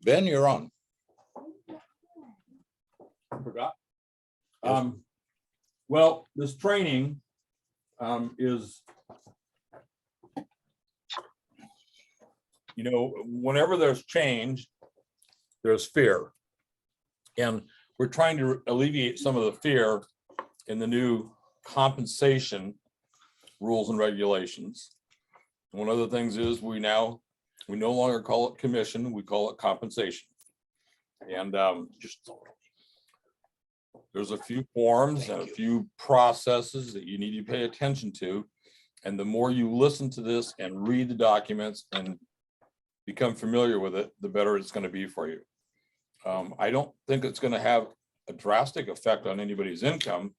Ben, you're on. I forgot. Well, this training is, whenever there's change, there's fear. And we're trying to alleviate some of the fear in the new compensation rules and regulations. One of the things is we no longer call it commission, we call it compensation. And there's a few forms and a few processes that you need to pay attention to. And the more you listen to this and read the documents and become familiar with it, the better it's going to be for you. I don't think it's going to have a drastic effect on anybody's income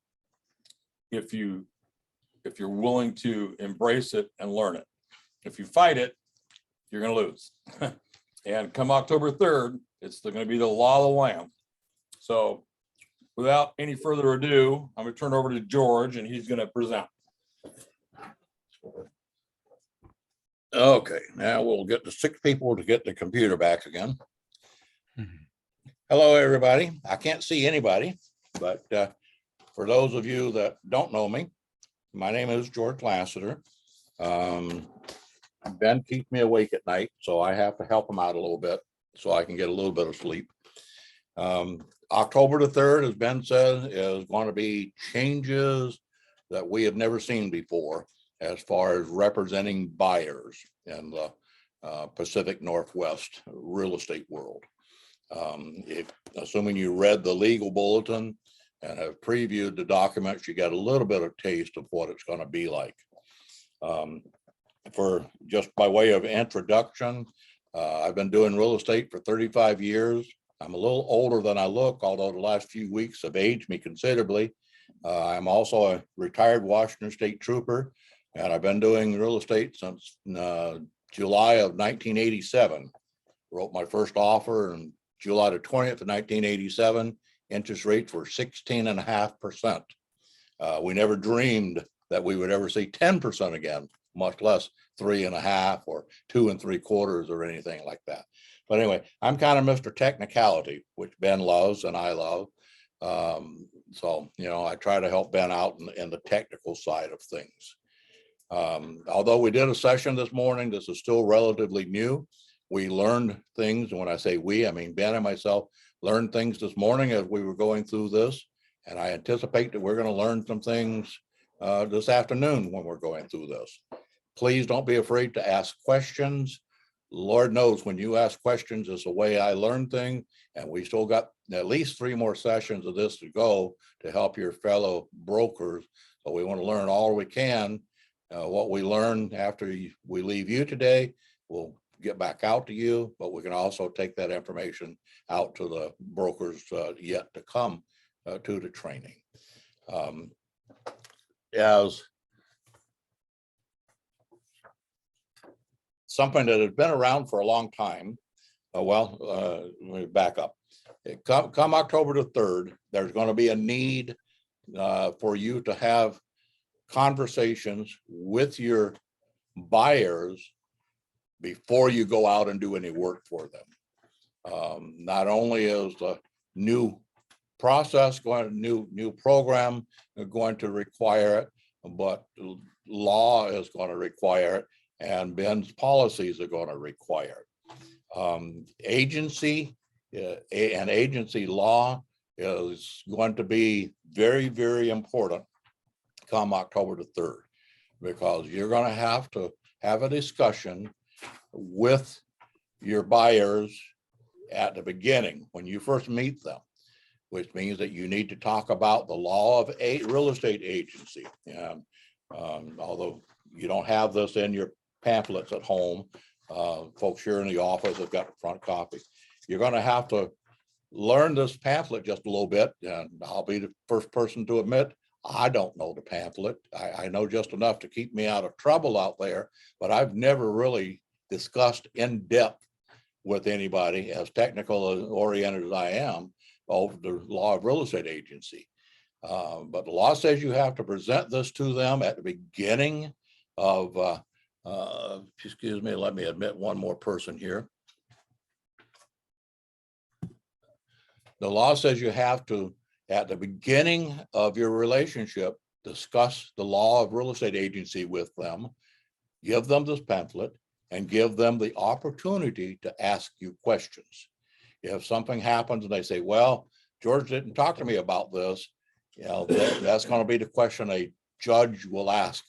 if you're willing to embrace it and learn it. If you fight it, you're going to lose. And come October 3rd, it's going to be the law of the land. So without any further ado, I'm going to turn over to George and he's going to present. Okay, now we'll get the 6 people to get the computer back again. Hello, everybody. I can't see anybody, but for those of you that don't know me, my name is George Lassiter. Ben keeps me awake at night, so I have to help him out a little bit so I can get a little bit of sleep. October the 3rd, as Ben said, is going to be changes that we have never seen before as far as representing buyers in the Pacific Northwest real estate world. Assuming you read the legal bulletin and have previewed the documents, you got a little bit of taste of what it's going to be like. For just by way of introduction, I've been doing real estate for 35 years. I'm a little older than I look, although the last few weeks have aged me considerably. I'm also a retired Washington State Trooper, and I've been doing real estate since July of 1987. Wrote my first offer in July the 20th of 1987. Interest rates were 16.5%. We never dreamed that we would ever see 10% again, much less 3.5 or 2 3/4 or anything like that. But anyway, I'm kind of Mr. Technicality, which Ben loves and I love. So, I try to help Ben out in the technical side of things. Although we did a session this morning, this is still relatively new. We learned things, and when I say we, I mean Ben and myself learned things this morning as we were going through this, and I anticipate that we're going to learn some things this afternoon when we're going through this. Please don't be afraid to ask questions. Lord knows when you ask questions is the way I learn things, and we still got at least 3 more sessions of this to go to help your fellow brokers. So we want to learn all we can. What we learn after we leave you today, we'll get back out to you, but we can also take that information out to the brokers yet to come to the training. As something that has been around for a long time, let me back up. Come October the 3rd, there's going to be a need for you to have conversations with your buyers before you go out and do any work for them. Not only is the new process new program going to require it, but law is going to require it, and Ben's policies are going to require it. Agency and agency law is going to be very, very important come October the 3rd, because you're going to have a discussion with your buyers at the beginning when you first meet them, which means that you need to talk about the law of a real estate agency. And although you don't have this in your pamphlets at home, folks here in the office have got the front copy. You're going to have to learn this pamphlet just a little bit, and I'll be the first person to admit I don't know the pamphlet. I know just enough to keep me out of trouble out there, but I've never really discussed in depth with anybody, as technical oriented as I am, over the law of real estate agency. But the law says you have to present this to them at the beginning of, excuse me, let me admit one more person here. The law says you have to, at the beginning of your relationship, discuss the law of real estate agency with them, give them this pamphlet, and give them the opportunity to ask you questions. If something happens and they say, well, George didn't talk to me about this, you know, that's going to be the question a judge will ask.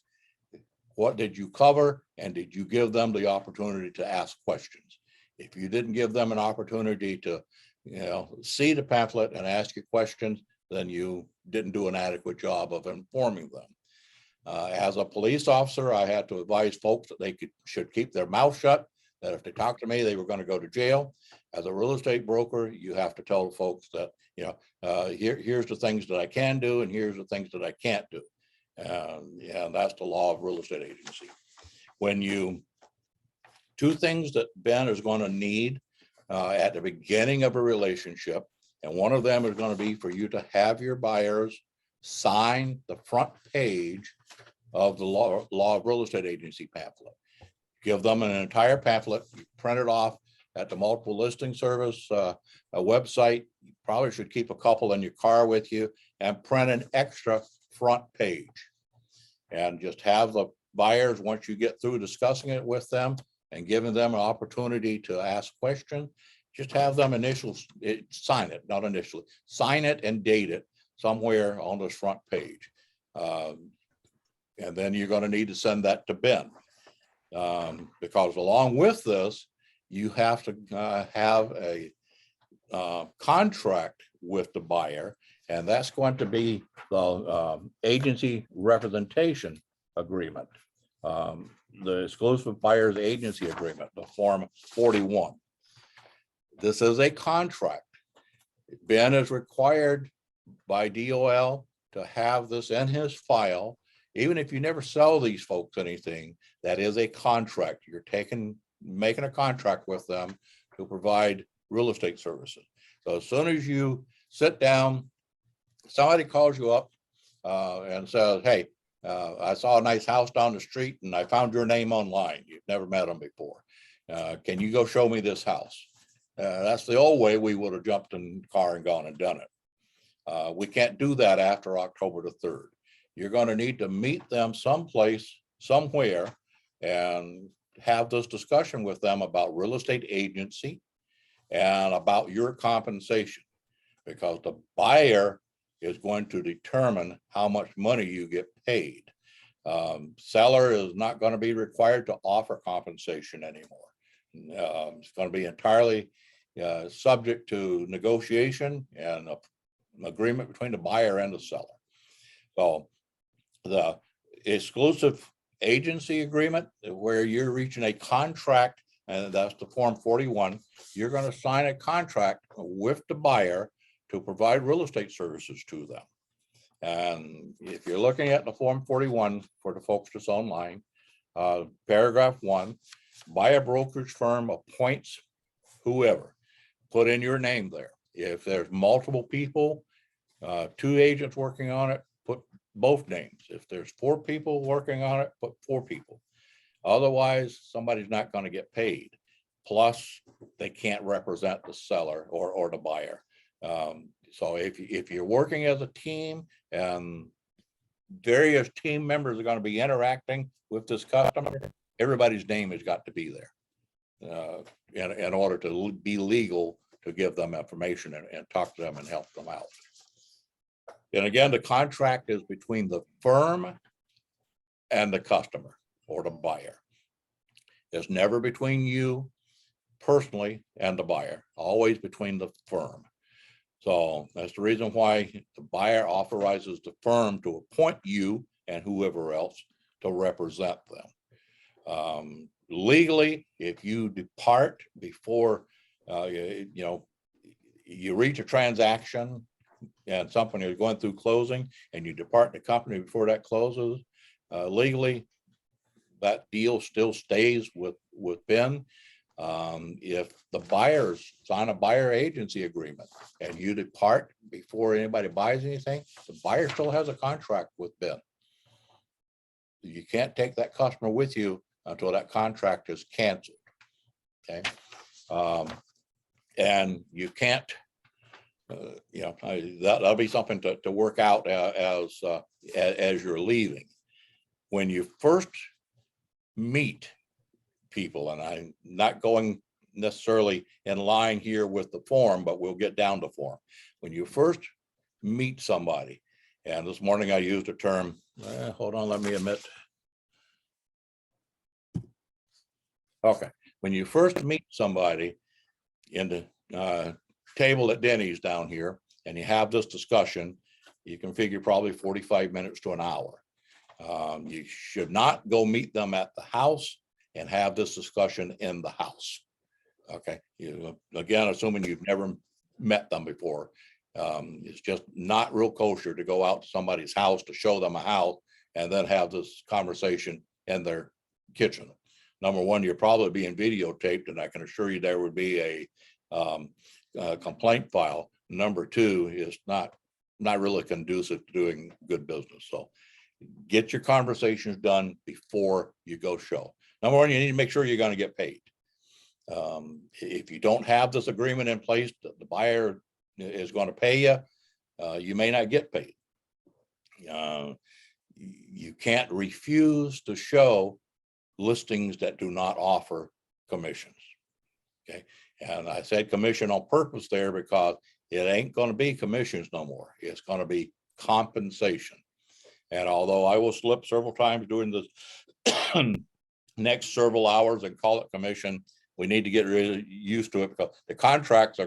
What did you cover? And did you give them the opportunity to ask questions? If you didn't give them an opportunity to, you know, see the pamphlet and ask you questions, then you didn't do an adequate job of informing them. As a police officer, I had to advise folks that they should keep their mouth shut, that if they talk to me, they were going to go to jail. As a real estate broker, you have to tell folks that, you know, here's the things that I can do, and here's the things that I can't do. Yeah, that's the law of real estate agency. Two things that Ben is going to need at the beginning of a relationship, and one of them is going to be for you to have your buyers sign the front page of the law of real estate agency pamphlet. Give them an entire pamphlet, you print it off at the multiple listing service a website. You probably should keep a couple in your car with you and print an extra front page. And just have the buyers, once you get through discussing it with them and giving them an opportunity to ask questions, just have them sign it, not initially, sign it and date it somewhere on this front page. And then you're going to need to send that to Ben. Because along with this, you have to have a contract with the buyer, and that's going to be the agency representation agreement, the exclusive buyer's agency agreement, the Form 41. This is a contract. Ben is required by DOL to have this in his file. Even if you never sell these folks anything, that is a contract. You're making a contract with them to provide real estate services. So as soon as you sit down, somebody calls you up and says, hey, I saw a nice house down the street and I found your name online. You've never met them before. Can you go show me this house? That's the old way we would have jumped in the car and gone and done it. We can't do that after October the 3rd. You're going to need to meet them someplace, somewhere, and have this discussion with them about real estate agency and about your compensation, because the buyer is going to determine how much money you get paid. Seller is not going to be required to offer compensation anymore. It's going to be entirely subject to negotiation and an agreement between the buyer and the seller. So the exclusive agency agreement, where you're reaching a contract, and that's the Form 41, you're going to sign a contract with the buyer to provide real estate services to them. And if you're looking at the Form 41 for the folks that's online, paragraph 1, buyer brokerage firm appoints whoever, put in your name there. If there's multiple people, 2 agents working on it, put both names. If there's 4 people working on it, put 4 people. Otherwise, somebody's not going to get paid. Plus, they can't represent the seller or the buyer. So if you're working as a team and various team members are going to be interacting with this customer, everybody's name has got to be there in order to be legal to give them information and talk to them and help them out. And again, the contract is between the firm and the customer or the buyer. It's never between you personally and the buyer, always between the firm. So that's the reason why the buyer authorizes the firm to appoint you and whoever else to represent them. Legally, if you depart before you reach a transaction and something is going through closing and you depart the company before that closes, legally, that deal still stays with Ben. If the buyers sign a buyer agency agreement and you depart before anybody buys anything, the buyer still has a contract with Ben. You can't take that customer with you until that contract is canceled. Okay. And you can't You know, that'll be something to work out as you're leaving. When you first meet people, and I'm not going necessarily in line here with the form, but we'll get down to form. When you first meet somebody, and this morning I used a term, hold on, let me admit. Okay, when you first meet somebody in the table at Denny's down here, and you have this discussion, you can figure probably 45 minutes to an hour. You should not go meet them at the house and have this discussion in the house. Okay, you, again, assuming you've never met them before, it's just not real kosher to go out to somebody's house to show them a house and then have this conversation in their kitchen. Number one, you're probably being videotaped, and I can assure you there would be a complaint file. Number two is not really conducive to doing good business. So get your conversations done before you go show. Number one, you need to make sure you're going to get paid. If you don't have this agreement in place, the buyer is going to pay you. You may not get paid. You can't refuse to show listings that do not offer commissions. Okay. And I said commission on purpose there because it ain't going to be commissions no more. It's going to be compensation. And although I will slip several times during the next several hours and call it commission, we need to get really used to it, because the contracts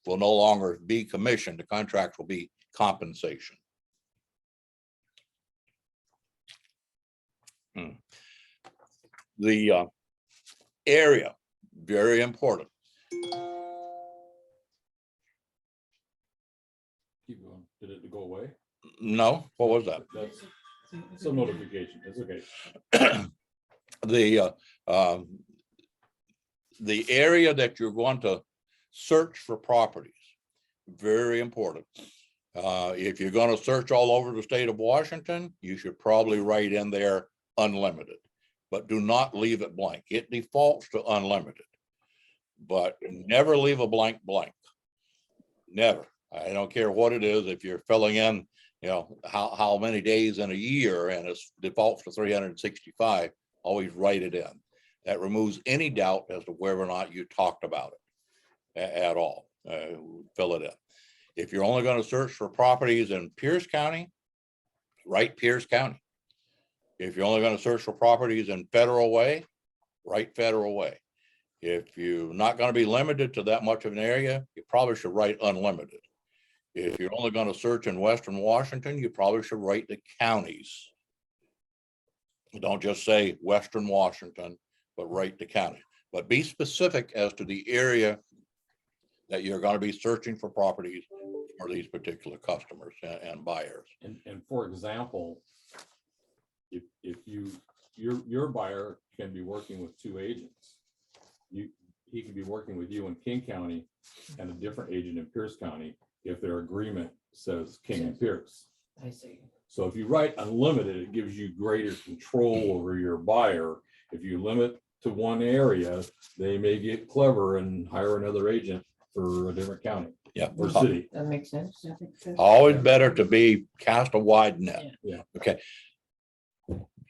will no longer be commission. The contracts will be compensation. The area, very important. Keep going. Did it go away? No, what was that? That's some notification. It's okay. The area that you're going to search for properties, very important. If you're going to search all over the state of Washington, you should probably write in there unlimited, but do not leave it blank. It defaults to unlimited, but never leave a blank. Never. I don't care what it is. If you're filling in, you know, how many days in a year, and it defaults to 365, always write it in. That removes any doubt as to whether or not you talked about it at all. Fill it in. If you're only going to search for properties in Pierce County, write Pierce County. If you're only going to search for properties in Federal Way, write Federal Way. If you're not going to be limited to that much of an area, you probably should write unlimited. If you're only going to search in Western Washington, you probably should write the counties. Don't just say Western Washington, but write the county. But be specific as to the area that you're going to be searching for properties for these particular customers and buyers. And for example, if your buyer can be working with two agents, he can be working with you in King County and a different agent in Pierce County if their agreement says King and Pierce. I see. So if you write unlimited, it gives you greater control over your buyer. If you limit to one area, they may get clever and hire another agent for a different county. Yeah. Or city. That makes sense. Always better to be cast a wide net. Yeah. Okay.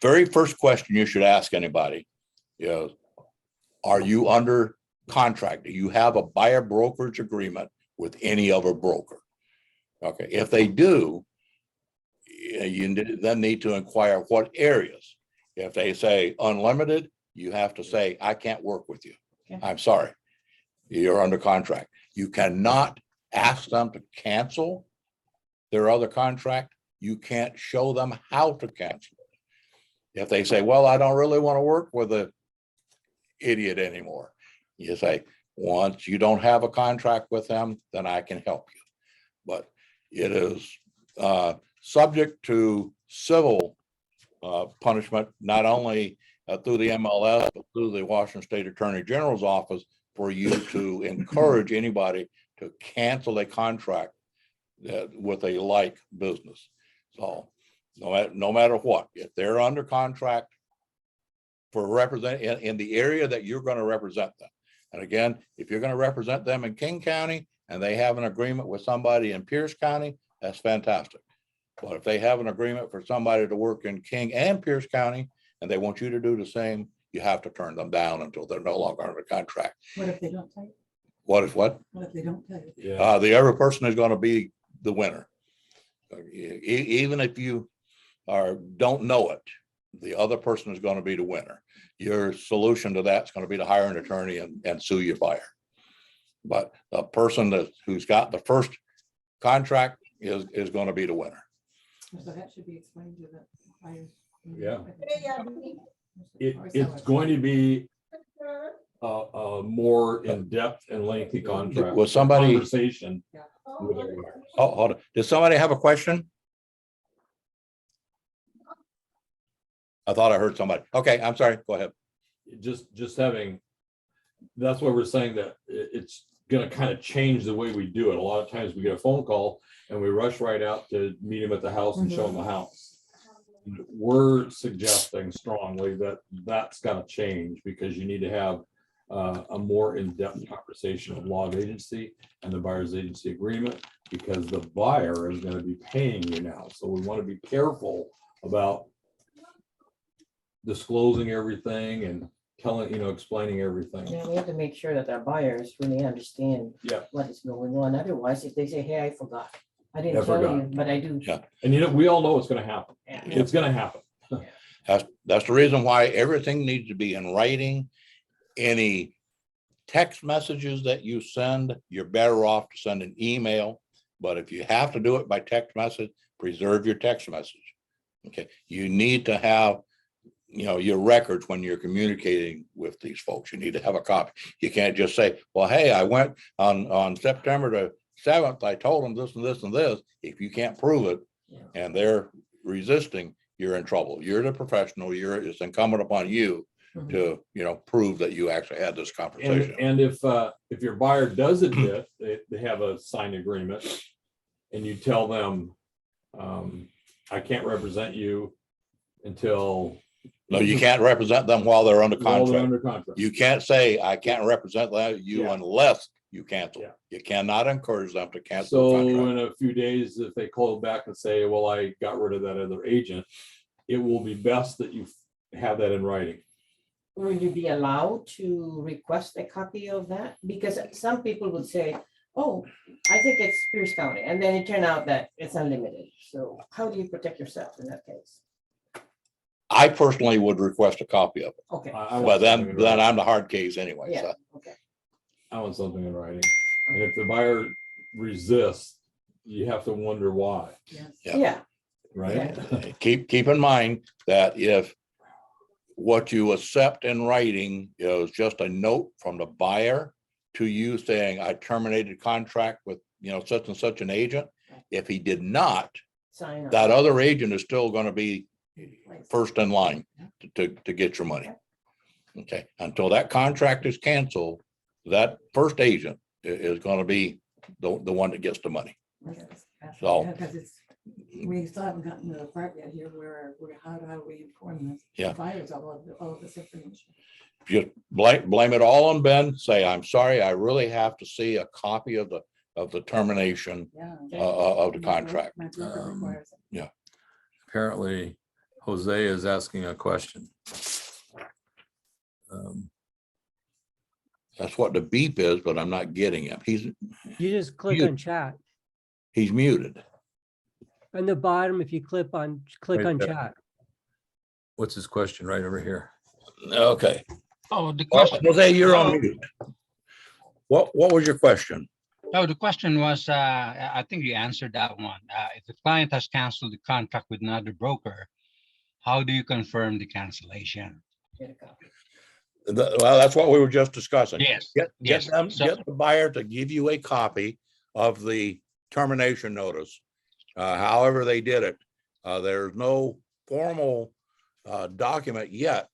Very first question you should ask anybody is, are you under contract? Do you have a buyer brokerage agreement with any other broker? Okay. If they do, you then need to inquire what areas. If they say unlimited, you have to say, I can't work with you. Okay. I'm sorry. You're under contract. You cannot ask them to cancel their other contract. You can't show them how to cancel it. If they say, well, I don't really want to work with an idiot anymore, you say, once you don't have a contract with them, then I can help you. But it is subject to civil punishment, not only through the MLS, but through the Washington State Attorney General's office, for you to encourage anybody to cancel a contract with a like business. So no matter what, if they're under contract for represent in the area that you're going to represent them. And again, if you're going to represent them in King County and they have an agreement with somebody in Pierce County, that's fantastic. But if they have an agreement for somebody to work in King and Pierce County, and they want you to do the same, you have to turn them down until they're no longer under contract. What if they don't take it? What if what? What if they don't take it? Yeah. The other person is gonna be the winner. Even if you don't know it, the other person is gonna be the winner. Your solution to that's gonna be to hire an attorney and sue your buyer. But the person who's got the first contract is gonna be the winner. So that should be explained to the buyers. Yeah. It's going to be a more in-depth and lengthy contract. Was somebody- Conversation. Yeah. with everybody. Oh, hold on. Did somebody have a question? I thought I heard somebody. Okay, I'm sorry. Go ahead. Just having, that's why we're saying that it's gonna kind of change the way we do it. A lot of times we get a phone call and we rush right out to meet him at the house and show him the house. We're suggesting strongly that that's gotta change, because you need to have a more in-depth conversation of law of agency and the buyer's agency agreement, because the buyer is gonna be paying you now. So we want to be careful about disclosing everything and telling, explaining everything. Yeah, we have to make sure that our buyers really understand Yeah. what is going on. Otherwise, if they say, hey, I forgot, I I didn't tell forgot. you, but I do. Yeah. And we all know it's gonna happen. Yeah. It's gonna happen. That's the reason why everything needs to be in writing. Any text messages that you send, you're better off to send an email. But if you have to do it by text message, preserve your text message. Okay, you need to have, your records when you're communicating with these folks. You need to have a copy. You can't just say, well, hey, I went on September the 7th, I told them this and this and this. If you can't prove it Yeah. and they're resisting, you're in trouble. You're the professional. It's incumbent upon you Mhm. to, prove that you actually had this conversation. And if your buyer does admit they have a signed agreement and you tell them, I can't represent you until. No, you can't represent them while they're under while they're contract. under contract. You can't say, I can't represent you Yeah. unless you cancel. Yeah. You cannot encourage them to cancel the So contract. in a few days, if they call back and say, well, I got rid of that other agent, it will be best that you have that in writing. Will you be allowed to request a copy of that? Because some people would say, oh, I think it's Pierce County, and then it turned out that it's unlimited. So how do you protect yourself in that case? I personally would request a copy of it, Okay, I want but something then in writing. I'm the hard case anyway. yeah, So okay. I want something in writing. And if the buyer resists, you have to wonder why, Yes. Yeah. Yeah, right? keep in mind that if what you accept in writing is just a note from the buyer to you saying, I terminated contract with, such and such an agent. If he did not, sign up. that other agent is still going to be Place. first in line to get your money. Okay, until that contract is canceled, that first agent is going to be the one that gets the money. Yes. So- Yeah, because we still haven't gotten to the part yet here where how do we inform this? Yeah. Buyers all of this information. Just blame it all on Ben. Say, I'm sorry, I really have to see a copy of the termination Yeah. of the contract. My broker requires it. Apparently, Jose is asking a question. That's what the beep is, but I'm not getting him. You just click You- on chat. He's muted. On the bottom, if you click on Right there. chat. What's his question right over here? Okay. Oh, the Well, question, Jose, you're on mute. What was your question? the question was, I think you answered that one. If the client has canceled the contract with another broker, how do you confirm the cancellation? Get a copy. Well, that's what we were just discussing. Yes, Get yes. them, So- get the buyer to give you a copy of the termination notice. However they did it. There's no formal document yet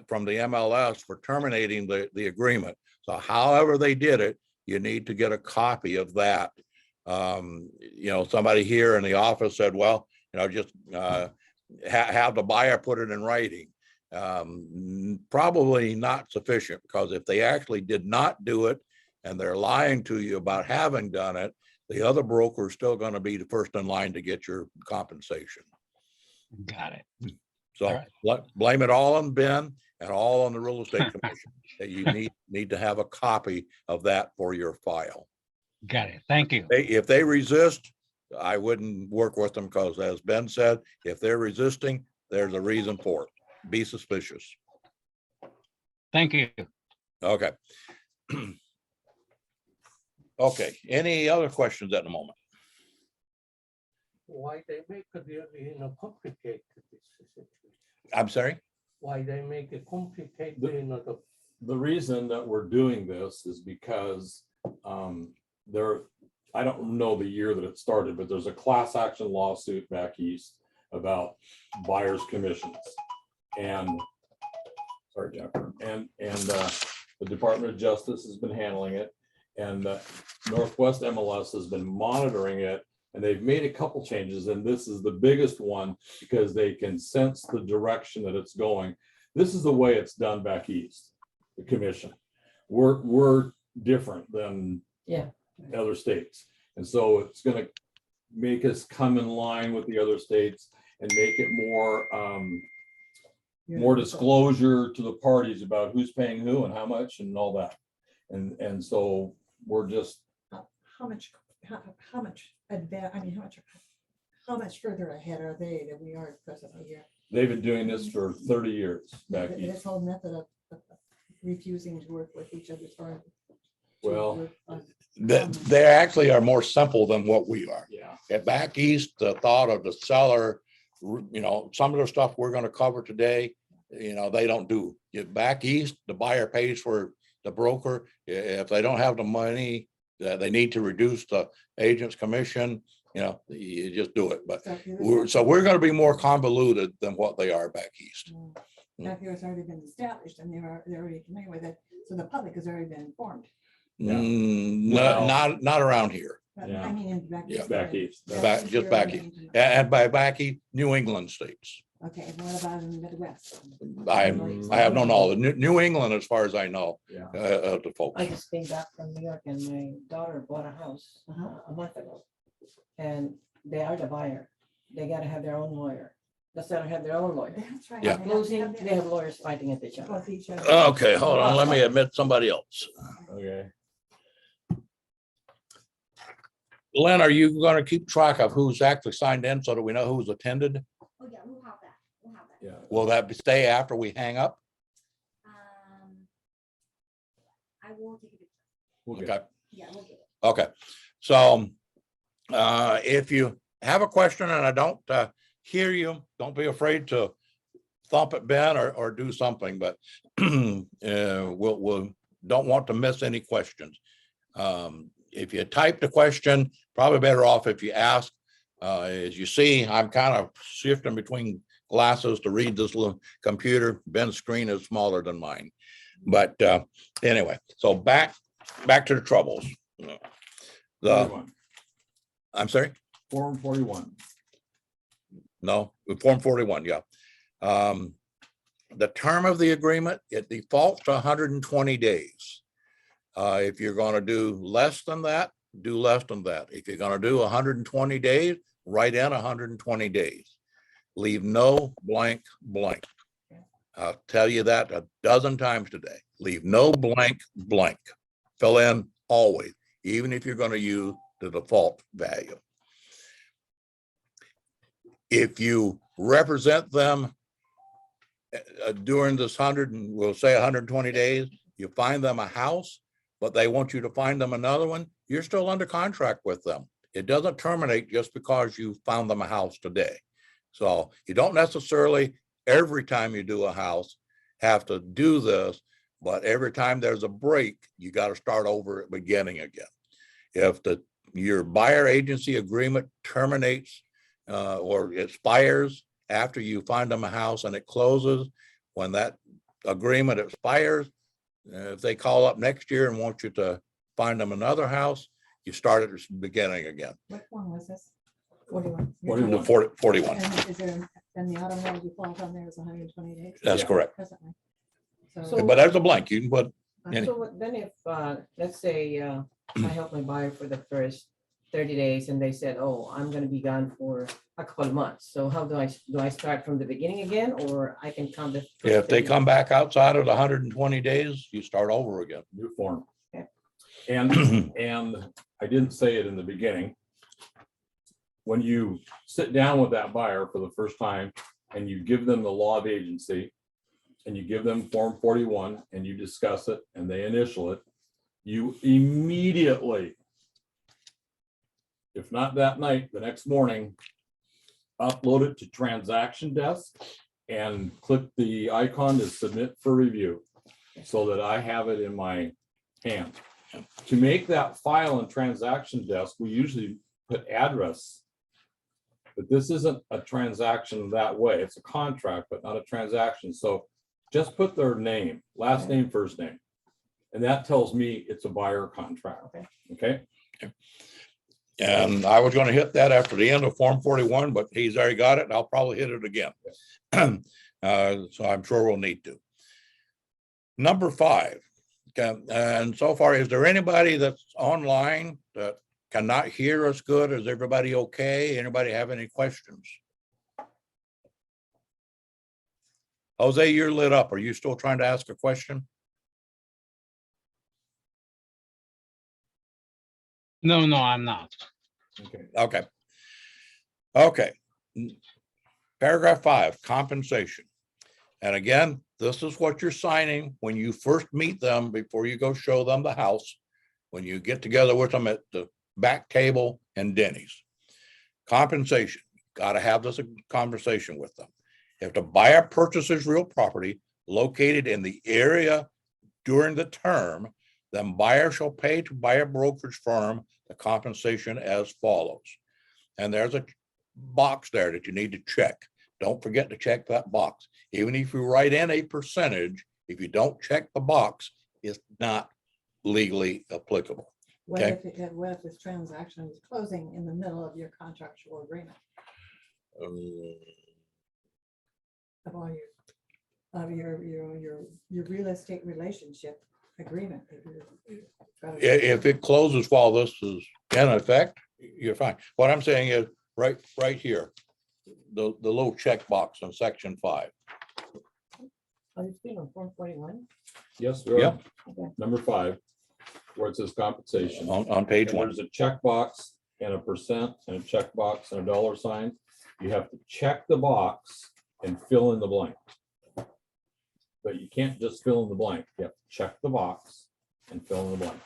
from the MLS for terminating the agreement. So however they did it, you need to get a copy of that. Somebody here in the office said, well, just have the buyer put it in writing. Probably not sufficient, because if they actually did not do it and they're lying to you about having done it, the other broker is still going to be the first in line to get your compensation. Got it. So All right. blame it all on Ben and all on the real estate commission. That you need to have a copy of that for your file. Got it. Thank you. If they resist, I wouldn't work with them because, as Ben said, if they're resisting, there's a reason for it. Be suspicious. Thank you. Okay. Okay, any other questions at the moment? Why they make it really, complicated this situation? I'm sorry? Why they make it complicated, The reason that we're doing this is because I don't know the year that it started, but there's a class action lawsuit back east about buyer's commissions. And sorry, Jennifer, and the Department of Justice has been handling it, and Northwest MLS has been monitoring it, and they've made a couple changes, and this is the biggest one because they can sense the direction that it's going. This is the way it's done back east, the commission. We're different than other states, and so it's going to make us come in line with the other states and make it more disclosure to the parties about who's paying who and how much and all that. And so we're just, How much how much further ahead are they than we are presently here? they've been doing this for 30 years back This east. whole method of refusing to work with each other. Well, They actually are more simple than what we are. yeah, Back east, the thought of the seller, some of the stuff we're going to cover today, they don't do. Back east, the buyer pays for the broker. If they don't have the money, they need to reduce the agent's commission, you just do it. But we're going to be more convoluted than what they are back east. Back here has already been established and they're already familiar with it. So the public has already been informed. Yeah. Not around here. But Yeah. I mean, in back. Yeah. east, Back east. Just back east. And by back east, New England states. Okay, and what about in the Midwest? I have no knowledge. New England, as far as I know, yeah. the folks. I just came back from New York and my daughter bought a house a month ago. And they are the buyer. They gotta have their own lawyer. The seller have their own lawyer. That's right. Yeah. They have to Closing, have they have lawyers fighting at each other. both each other. Okay, hold on. Let me admit somebody else. Okay. Lynn, are you going to keep track of who's actually signed in so that we know who's attended? Oh, yeah, we'll have that. We'll have that. Yeah. Will that stay after we hang up? I will take a picture. We'll get Okay. Yeah, we'll get it. Okay, so if you have a question and I don't hear you, don't be afraid to thump at Ben or do something, but we'll don't want to miss any questions. If you type the question, probably better off if you ask. As you see, I'm kind of shifting between glasses to read this little computer. Ben's screen is smaller than mine. But anyway, so back to the troubles. I'm sorry? Form 41. No, Form 41, yeah. The term of the agreement, it defaults to 120 days. If you're going to do less than that, do less than that. If you're going to do 120 days, write in 120 days. Leave no blank. I'll tell you that a dozen times today. Leave no blank. Fill in always, even if you're going to use the default value. If you represent them during this we'll say 120 days, you find them a house, but they want you to find them another one, you're still under contract with them. It doesn't terminate just because you found them a house today. So you don't necessarily, every time you do a house, have to do this, but every time there's a break, you got to start over at the beginning again. If your buyer agency agreement terminates or expires after you find them a house and it closes, when that agreement expires, if they call up next year and want you to find them another house, you start at the beginning again. What one was this? 41. 41. And is there, and the automatic default on there is 120 days? That's Yeah. correct. Presently. So- But there's a blank. You can put Any- So what then if, let's say, I help my buyer for the first 30 days and they said, oh, I'm gonna be gone for a couple of months. So how do I start from the beginning again, or I can count the? first If they 30 come back outside of the 120 days, you start over again. New form. Okay. And I didn't say it in the beginning. When you sit down with that buyer for the first time and you give them the law of agency and you give them Form 41 and you discuss it and they initial it, you immediately, if not that night, the next morning, upload it to Transaction Desk and click the icon to submit for review so that I have it in my hand. To make that file in Transaction Desk, we usually put address. But this isn't a transaction that way. It's a contract, but not a transaction. So just put their name, last name, first name. And that tells me it's a buyer contract. Okay? And I was gonna hit that after the end of Form 41, but he's already got it, and I'll probably hit it again. So I'm sure we'll need to. Number 5, okay, and so far, is there anybody that's online that cannot hear us good? Is everybody okay? Anybody have any questions? Jose, you're lit up. Are you still trying to ask a question? No, no, I'm not. Okay. Okay. Okay. Paragraph 5, compensation. And again, this is what you're signing when you first meet them before you go show them the house, when you get together with them at the back table and Denny's. Compensation, got to have this conversation with them. If the buyer purchases real property located in the area during the term, then buyer shall pay to buyer brokerage firm the compensation as follows. And there's a box there that you need to check. Don't forget to check that box. Even if you write in a percentage, if you don't check the box, it's not legally applicable. What Okay. if this transaction is closing in the middle of your contractual agreement of all your real estate relationship agreement? If it closes while this is in effect, you're fine. What I'm saying is right here, the little check box in section 5. Are you still on Form 41? Yes, we are. Yep. Okay. Number 5, where it says compensation. On page And 1. there's a checkbox and a percent and a checkbox and a dollar sign. You have to check the box and fill in the blank. But you can't just fill in the blank. You have to check the box and fill in the blank.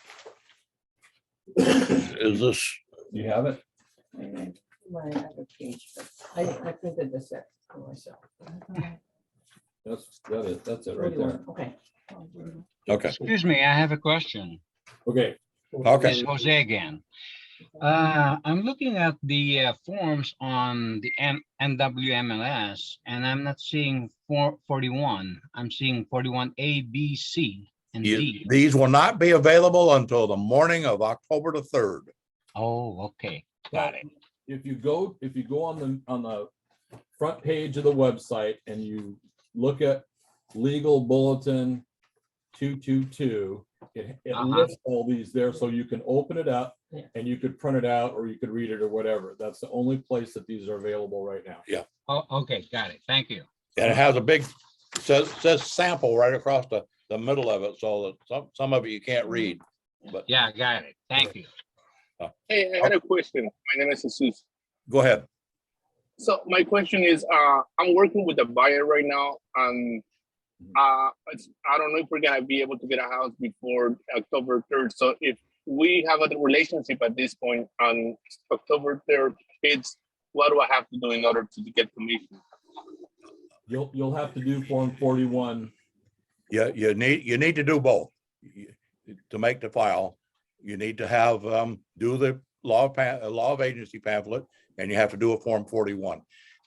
Is this, You have it? My other page, but I printed this set for myself. That's it right there. 41, okay. okay, Excuse me, I have a question. Okay, okay. This is Jose again. I'm looking at the forms on the NWMLS, and I'm not seeing 41. I'm seeing 41A, B, C, and D. These will not be available until the morning of October the 3rd. Oh, okay, got it. if you go on the front page of the website and you look at legal bulletin 222, it lists all these there, so you can open it up and you could print it out or you could read it or whatever. That's the only place that these are available right now. Yeah. Oh, okay, got it. Thank you. And it has a big, says sample right across the middle of it, so that some of it you can't read. But Yeah, got it. Thank you. Hey, I had a question. My name is Jesus. go ahead. So my question is, I'm working with a buyer right now, and I don't know if we're gonna be able to get a house before October 3rd. So if we have a relationship at this point on October 3rd hits, what do I have to do in order to get permission? You'll have to do Form 41. Yeah, you need to do both. To make the file, you need to have, do the law of agency pamphlet, and you have to do a Form 41.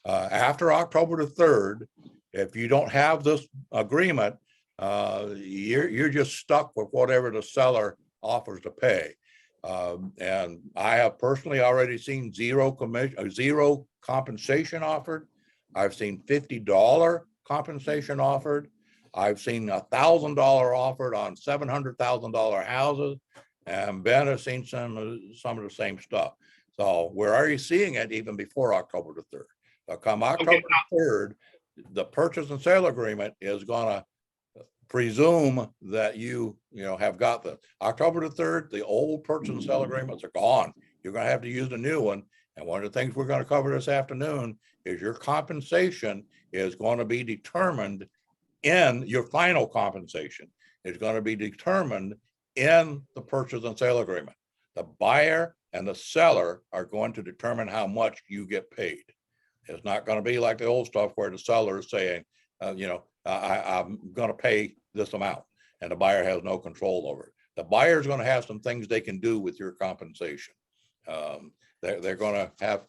After October the 3rd, if you don't have this agreement, you're just stuck with whatever the seller offers to pay. And I have personally already seen zero compensation offered. I've seen $50 compensation offered. I've seen $1,000 offered on $700,000 houses. And Ben has seen some of the same stuff. So we're already seeing it even before October the 3rd. So come October 3rd, the purchase and sale agreement is gonna presume that you have got the October the 3rd, the old purchase and sale agreements are gone. You're gonna have to use the new one. And one of the things we're gonna cover this afternoon is your compensation is going to be determined in your final compensation is going to be determined in the purchase and sale agreement. The buyer and the seller are going to determine how much you get paid. It's not going to be like the old stuff where the seller is saying, I'm going to pay this amount and the buyer has no control over it. The buyer is going to have some things they can do with your compensation. They're going to have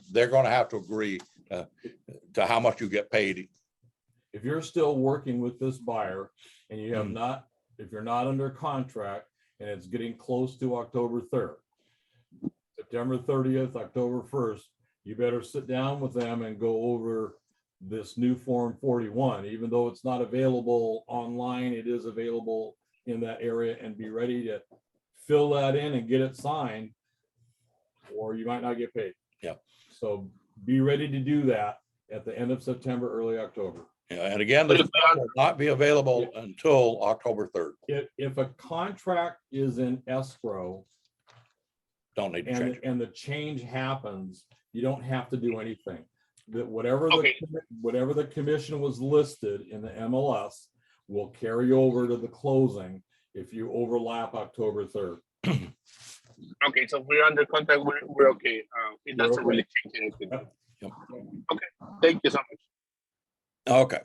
to agree to how much you get paid. If you're still working with this buyer and you have not, if you're not under contract and it's getting close to October 3rd, September 30th, October 1st, you better sit down with them and go over this new Form 41. Even though it's not available online, it is available in that area, and be ready to fill that in and get it signed, or you might not get paid. Yeah. So be ready to do that at the end of September, early October. Yeah, and again, this will not be available until October 3rd. If a contract is in escrow Don't need to change it. and the change happens, you don't have to do anything. That whatever the commission was listed in the MLS will carry over to the closing if you overlap October 3rd. Okay, so if we're under contract, we're okay. It doesn't really change anything. Yep. Okay, thank you so much. Okay.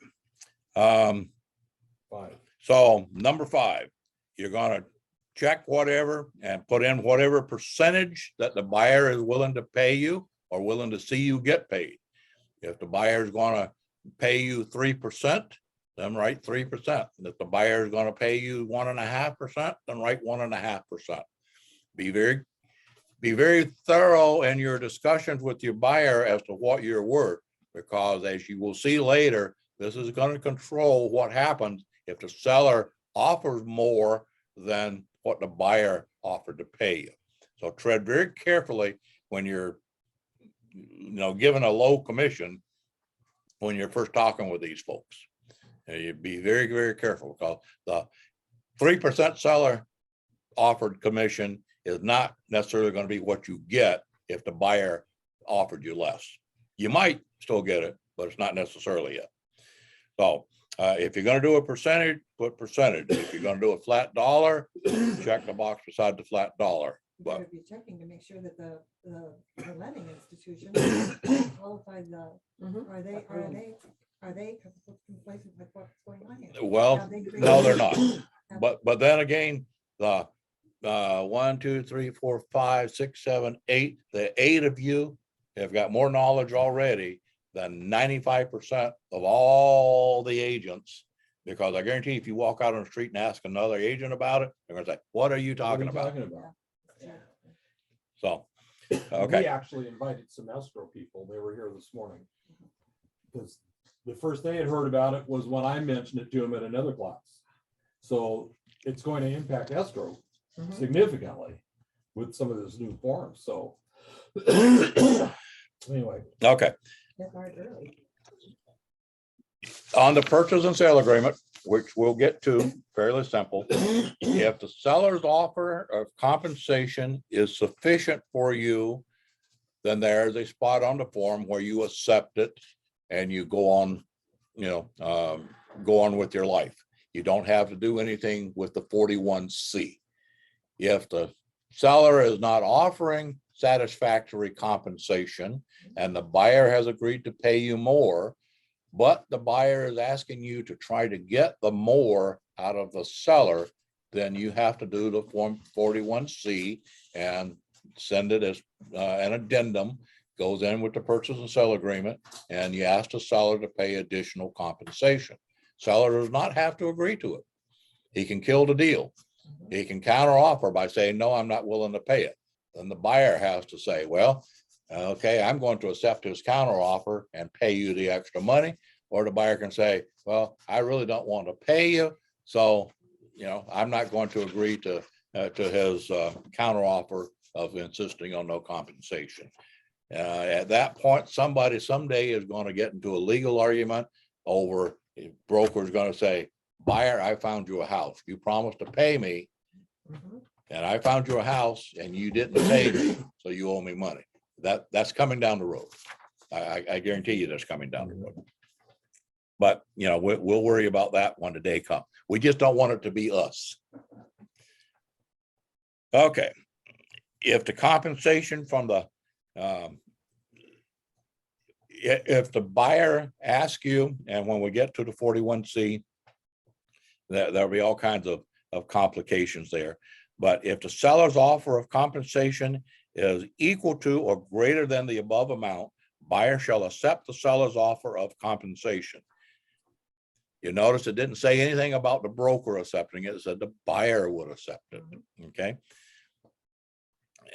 So number 5, you're gonna check whatever and put in whatever percentage that the buyer is willing to pay you or willing to see you get paid. If the buyer is gonna pay you 3%, then write 3%. If the buyer is gonna pay you 1.5%, then write 1.5%. Be very thorough in your discussions with your buyer as to what you're worth, because as you will see later, this is going to control what happens if the seller offers more than what the buyer offered to pay you. So tread very carefully when you're, given a low commission when you're first talking with these folks. You be very, very careful, because the 3% seller offered commission is not necessarily going to be what you get if the buyer offered you less. You might still get it, but it's not necessarily it. So if you're going to do a percentage, put percentage. If you're going to do a flat dollar, check the box beside the flat dollar. You But better be checking to make sure that the lending institution qualified are they complacent with what's going on here? well, Have they no, they're not. Have- But then again, the 1, 2, 3, 4, 5, 6, 7, 8, the 8 of you have got more knowledge already than 95% of all the agents, because I guarantee if you walk out on the street and ask another agent about it, they're gonna say, what are you talking about? So, okay. We actually invited some escrow people. They were here this morning. Because the first they had heard about it was when I mentioned it to them at another class. So it's going to impact escrow significantly with some of this new forms. So anyway. Okay. Get hard early. On the purchase and sale agreement, which we'll get to, fairly simple. If the seller's offer of compensation is sufficient for you, then there's a spot on the form where you accept it and you go on, go on with your life. You don't have to do anything with the 41C. If the seller is not offering satisfactory compensation and the buyer has agreed to pay you more, but the buyer is asking you to try to get the more out of the seller, then you have to do the Form 41C and send it as an addendum, goes in with the purchase and sale agreement, and you ask the seller to pay additional compensation. Seller does not have to agree to it. He can kill the deal. He can counter offer by saying, no, I'm not willing to pay it. Then the buyer has to say, well, okay, I'm going to accept his counter offer and pay you the extra money. Or the buyer can say, well, I really don't want to pay you, So, I'm not going to agree to his counteroffer of insisting on no compensation. At that point, somebody someday is going to get into a legal argument over, broker's going to say, buyer, I found you a house. You promised to pay me, and I found you a house and you didn't pay me, so you owe me money. That's coming down the road. I guarantee you that's coming down the road. But, we'll worry about that when the day comes. We just don't want it to be us. Okay. If the compensation from the, if the buyer asks you, and when we get to the 41C, there'll be all kinds of complications there. But if the seller's offer of compensation is equal to or greater than the above amount, buyer shall accept the seller's offer of compensation. You notice it didn't say anything about the broker accepting it. It said the buyer would accept it. Okay.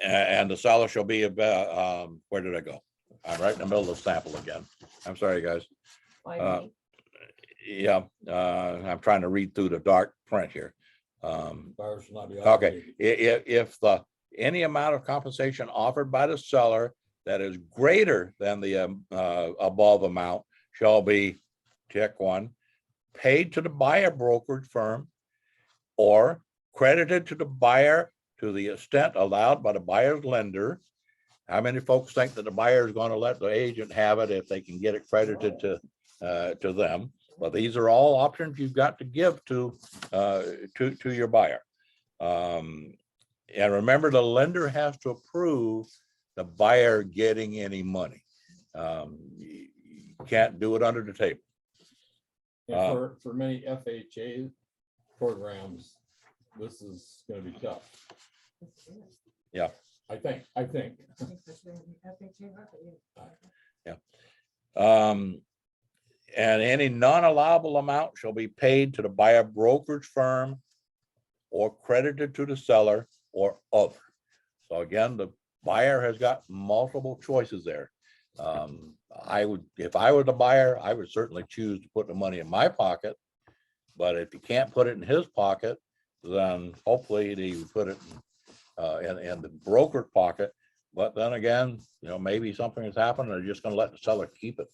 And the seller shall be about, where did I go? I'm right in the middle of the sample again. I'm sorry, guys. Yeah, I'm trying to read through the dark print here. Buyers should not be Okay, obligated. if any amount of compensation offered by the seller that is greater than the above amount shall be, check one, paid to the buyer brokerage firm or credited to the buyer to the extent allowed by the buyer's lender. How many folks think that the buyer is going to let the agent have it if they can get it credited to them? But these are all options you've got to give to your buyer. And remember, the lender has to approve the buyer getting any money. You can't do it under the table. And for many FHA programs, this is gonna be tough. Yeah. I think. And any non-allowable amount shall be paid to the buyer brokerage firm or credited to the seller or other. So again, the buyer has got multiple choices there. If I were the buyer, I would certainly choose to put the money in my pocket. But if you can't put it in his pocket, then hopefully he would put it in the broker's pocket. But then again, maybe something has happened and they're just going to let the seller keep it.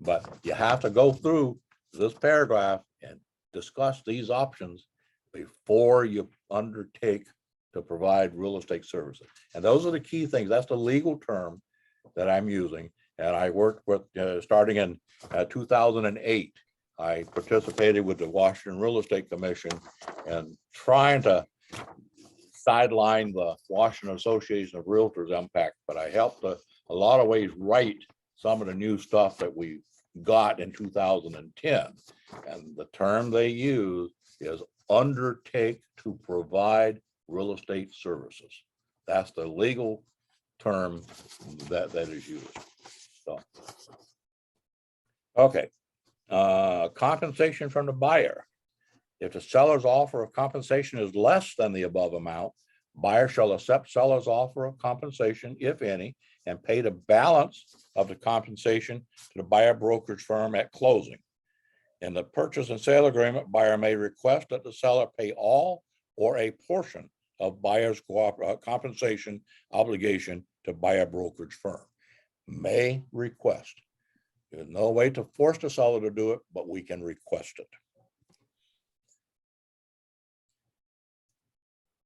But you have to go through this paragraph and discuss these options before you undertake to provide real estate services. And those are the key things. That's the legal term that I'm using. And I worked with, starting in 2008, I participated with the Washington Real Estate Commission and trying to sideline the Washington Association of Realtors impact, but I helped a lot of ways write some of the new stuff that we got in 2010. And the term they use is undertake to provide real estate services. That's the legal term that is used. So, okay. Compensation from the buyer. If the seller's offer of compensation is less than the above amount, buyer shall accept seller's offer of compensation, if any, and pay the balance of the compensation to the buyer brokerage firm at closing. In the purchase and sale agreement, buyer may request that the seller pay all or a portion of buyer's compensation obligation to buyer brokerage firm. May request. There's no way to force the seller to do it, but we can request it.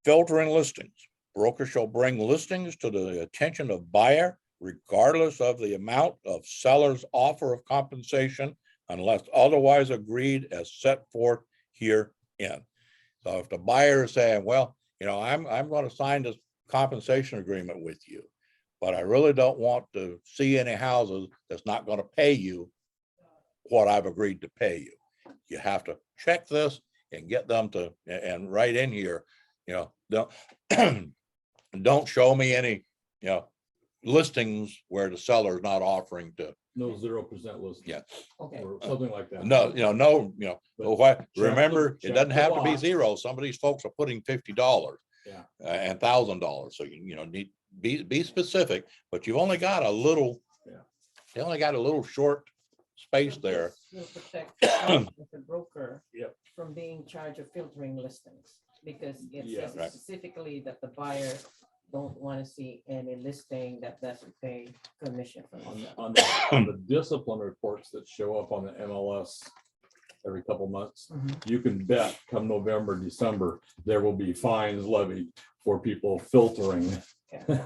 Filtering listings. Broker shall bring listings to the attention of buyer regardless of the amount of seller's offer of compensation unless otherwise agreed as set forth herein. So if the buyer is saying, well, I'm going to sign this compensation agreement with you, but I really don't want to see any houses that's not going to pay you what I've agreed to pay you. You have to check this and get them to, and write in here, don't show me any, listings where the seller is not offering to. No 0% listing. Yeah. Okay. Or something like that. No, remember, it check doesn't the have to be box. zero. Some of these folks are putting $50 Yeah. and $1,000. So need be specific, but you've only got a little, Yeah. they only got a little short space there. Will protect the broker Yep. from being charged of filtering listings, because it Yeah, says right. specifically that the buyer don't want to see any listing that doesn't pay commission for On, it. on the discipline reports that show up on the MLS every couple months, you can bet come November, December, there will be fines levied for people filtering. You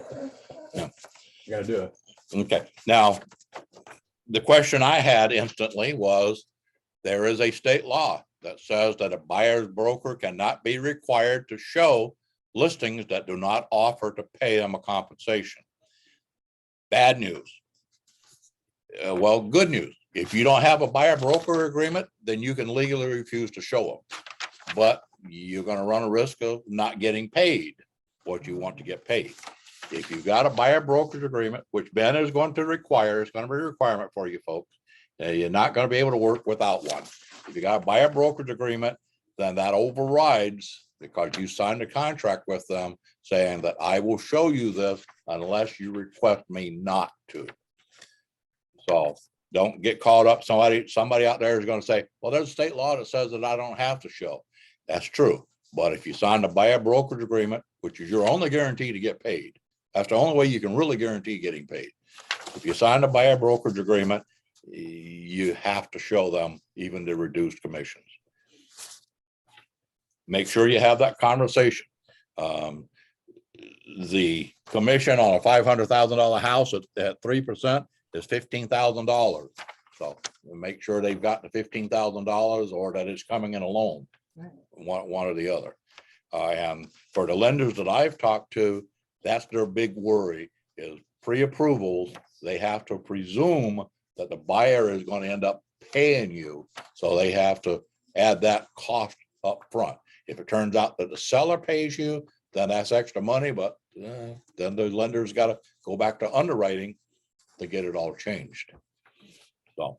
gotta do it. Okay, now, the question I had instantly was, there is a state law that says that a buyer's broker cannot be required to show listings that do not offer to pay them a compensation. Bad news. Well, good news. If you don't have a buyer broker agreement, then you can legally refuse to show them. But you're gonna run a risk of not getting paid what you want to get paid. If you've got a buyer brokerage agreement, which Ben is going to require, it's gonna be a requirement for you folks. You're not gonna be able to work without one. If you got a buyer brokerage agreement, then that overrides, because you signed a contract with them saying that I will show you this unless you request me not to. So don't get caught up. Somebody out there is gonna say, well, there's a state law that says that I don't have to show. That's true. But if you sign a buyer brokerage agreement, which is your only guarantee to get paid, that's the only way you can really guarantee getting paid. If you sign a buyer brokerage agreement, you have to show them even the reduced commissions. Make sure you have that conversation. The commission on a $500,000 house at 3% is $15,000. So make sure they've got the $15,000 or that it's coming in a loan, Right. one or the other. And for the lenders that I've talked to, that's their big worry is pre-approvals. They have to presume that the buyer is going to end up paying you. So they have to add that cost up front. If it turns out that the seller pays you, then that's extra money, but then the lender's got to go back to underwriting to get it all changed. So,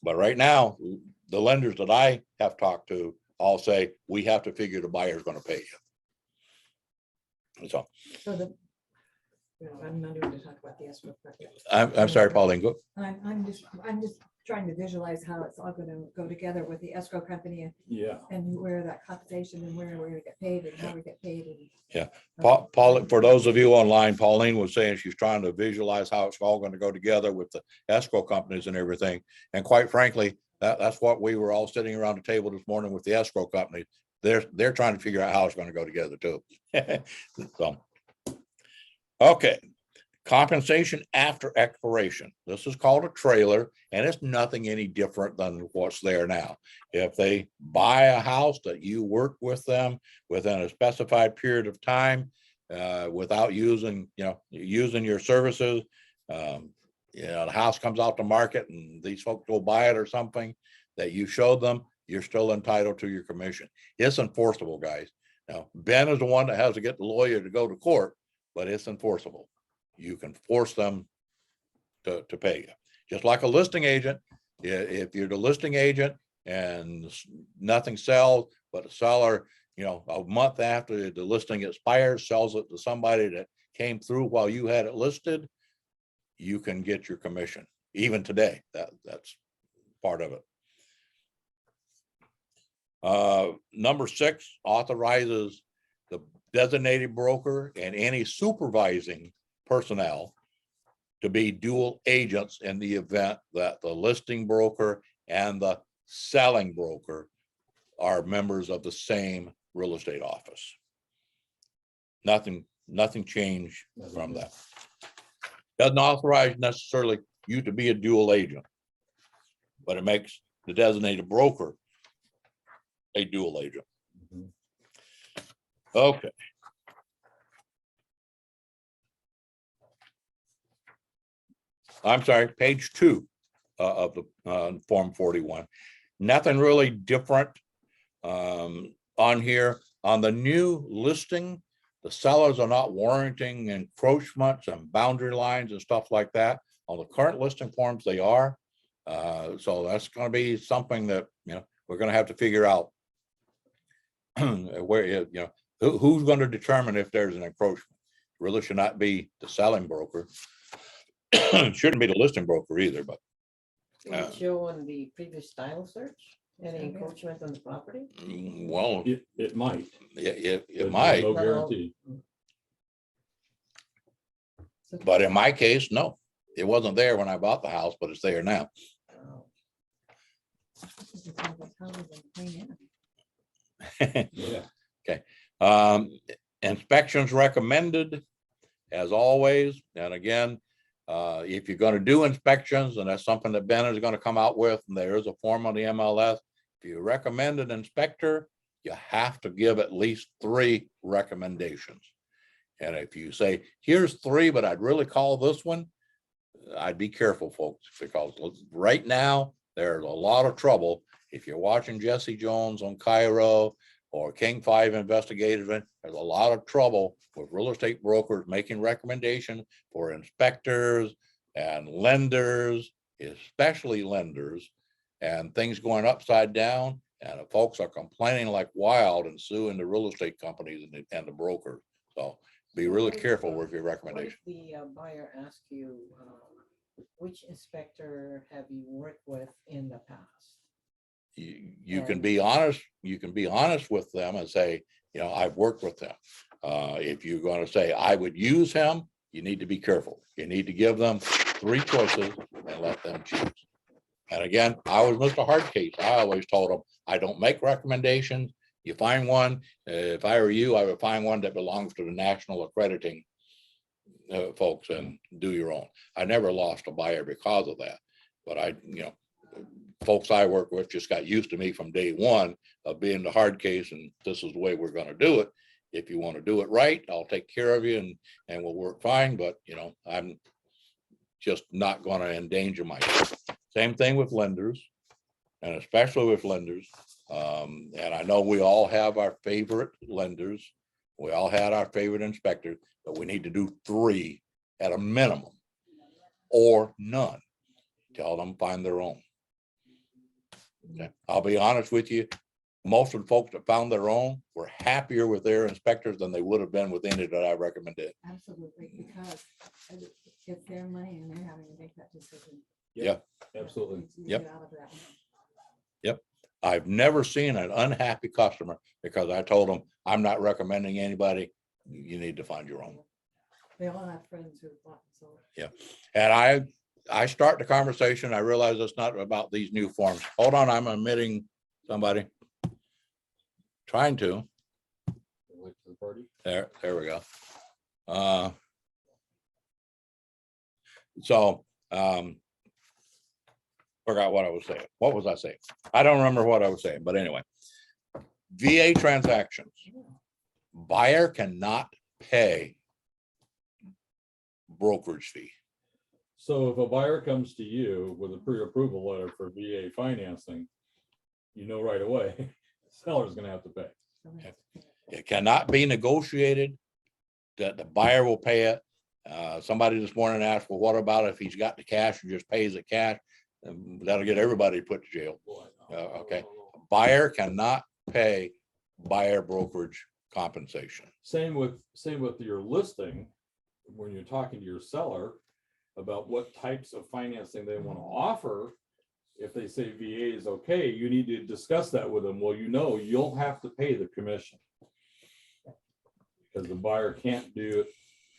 but right now, the lenders that I have talked to all say, we have to figure the buyer's going to pay you. So So I'm not even to talk about the escrow. part yet. I'm sorry, Pauline, go. I'm just trying to visualize how it's all gonna go together with the escrow company Yeah. and where that compensation and where we're gonna get paid and how we get paid. And Yeah. Paul, for those of you online, Pauline was saying she's trying to visualize how it's all going to go together with the escrow companies and everything. And quite frankly, that's what we were all sitting around the table this morning with the escrow companies. They're trying to figure out how it's going to go together too. So, okay. Compensation after expiration. This is called a trailer, and it's nothing any different than what's there now. If they buy a house that you work with them within a specified period of time, without using your services, the house comes out to market and these folks go buy it or something that you showed them, you're still entitled to your commission. It's enforceable, guys. Now, Ben is the one that has to get the lawyer to go to court, but it's enforceable. You can force them to pay you. Just like a listing agent, if you're the listing agent and nothing sells, but the seller, a month after the listing expires, sells it to somebody that came through while you had it listed, you can get your commission. Even today, that's part of it. Number 6 authorizes the designated broker and any supervising personnel to be dual agents in the event that the listing broker and the selling broker are members of the same real estate office. Nothing changed from that. Doesn't authorize necessarily you to be a dual agent, but it makes the designated broker a dual agent. Okay. I'm sorry, page 2 of the Form 41. Nothing really different on here. On the new listing, the sellers are not warranting encroachments and boundary lines and stuff like that. On the current listing forms, they are. So that's going to be something that we're going to have to figure out where who's going to determine if there's an encroachment. It really should not be the selling broker. Shouldn't be the listing broker either, but Did it show on the previous title search, any encroachment on the property? Well, It might. it but might, No No. guarantee. but in my case, no. It wasn't there when I bought the house, but it's there now. Oh. This is how the houses are clean in. Yeah. Inspections recommended, as always. And again, if you're gonna do inspections, and that's something that Ben is gonna come out with, and there is a form on the MLS. If you recommend an inspector, you have to give at least 3 recommendations. And if you say, here's 3, but I'd really call this one, I'd be careful, folks, because right now, there's a lot of trouble. If you're watching Jesse Jones on Cairo or King 5 Investigative, there's a lot of trouble with real estate brokers making recommendations for inspectors and lenders, especially lenders, and things going upside down. And the folks are complaining like wild and suing the real estate companies and the brokers. So be really careful with your recommendation. What if the buyer asks you, which inspector have you worked with in the past? You can be honest, with them and say, I've worked with them. If you're going to say, I would use him, you need to be careful. You need to give them 3 choices and let them choose. And again, I was Mr. Hardcase. I always told them, I don't make recommendations. You find one, if I were you, I would find one that belongs to the national accrediting folks and do your own. I never lost a buyer because of that, but folks I work with just got used to me from day one of being the hard case, and this is the way we're going to do it. If you want to do it right, I'll take care of you and we'll work fine, but I'm just not going to endanger myself. Same thing with lenders, and especially with lenders. And I know we all have our favorite lenders. We all had our favorite inspectors, but we need to do 3 at a minimum or none. Tell them find their own. Okay. I'll be honest with you. Most of the folks that found their own were happier with their inspectors than they would have been with any that I recommended. Absolutely, because it's their money and they're having to make that decision. Yeah, absolutely. To Yep. get out of that. Yep. I've never seen an unhappy customer because I told them, I'm not recommending anybody. You need to find your own. They all have friends who bought and sold. Yeah. And I start the conversation. I realize it's not about these new forms. Hold on, I'm omitting somebody. Trying to. There we go. Forgot what I was saying. What was I saying? I don't remember what I was saying, but anyway. VA transactions. Buyer cannot pay brokerage fee. So if a buyer comes to you with a pre-approval letter for VA financing, right away, seller's gonna have to pay. It cannot be negotiated that the buyer will pay it. Somebody this morning asked, well, what about if he's got the cash and just pays it cash? That'll get everybody put to jail. Okay. Buyer cannot pay buyer brokerage compensation. Same with your listing, when you're talking to your seller about what types of financing they want to offer. If they say VA is okay, you need to discuss that with them. Well, you'll have to pay the commission because the buyer can't do it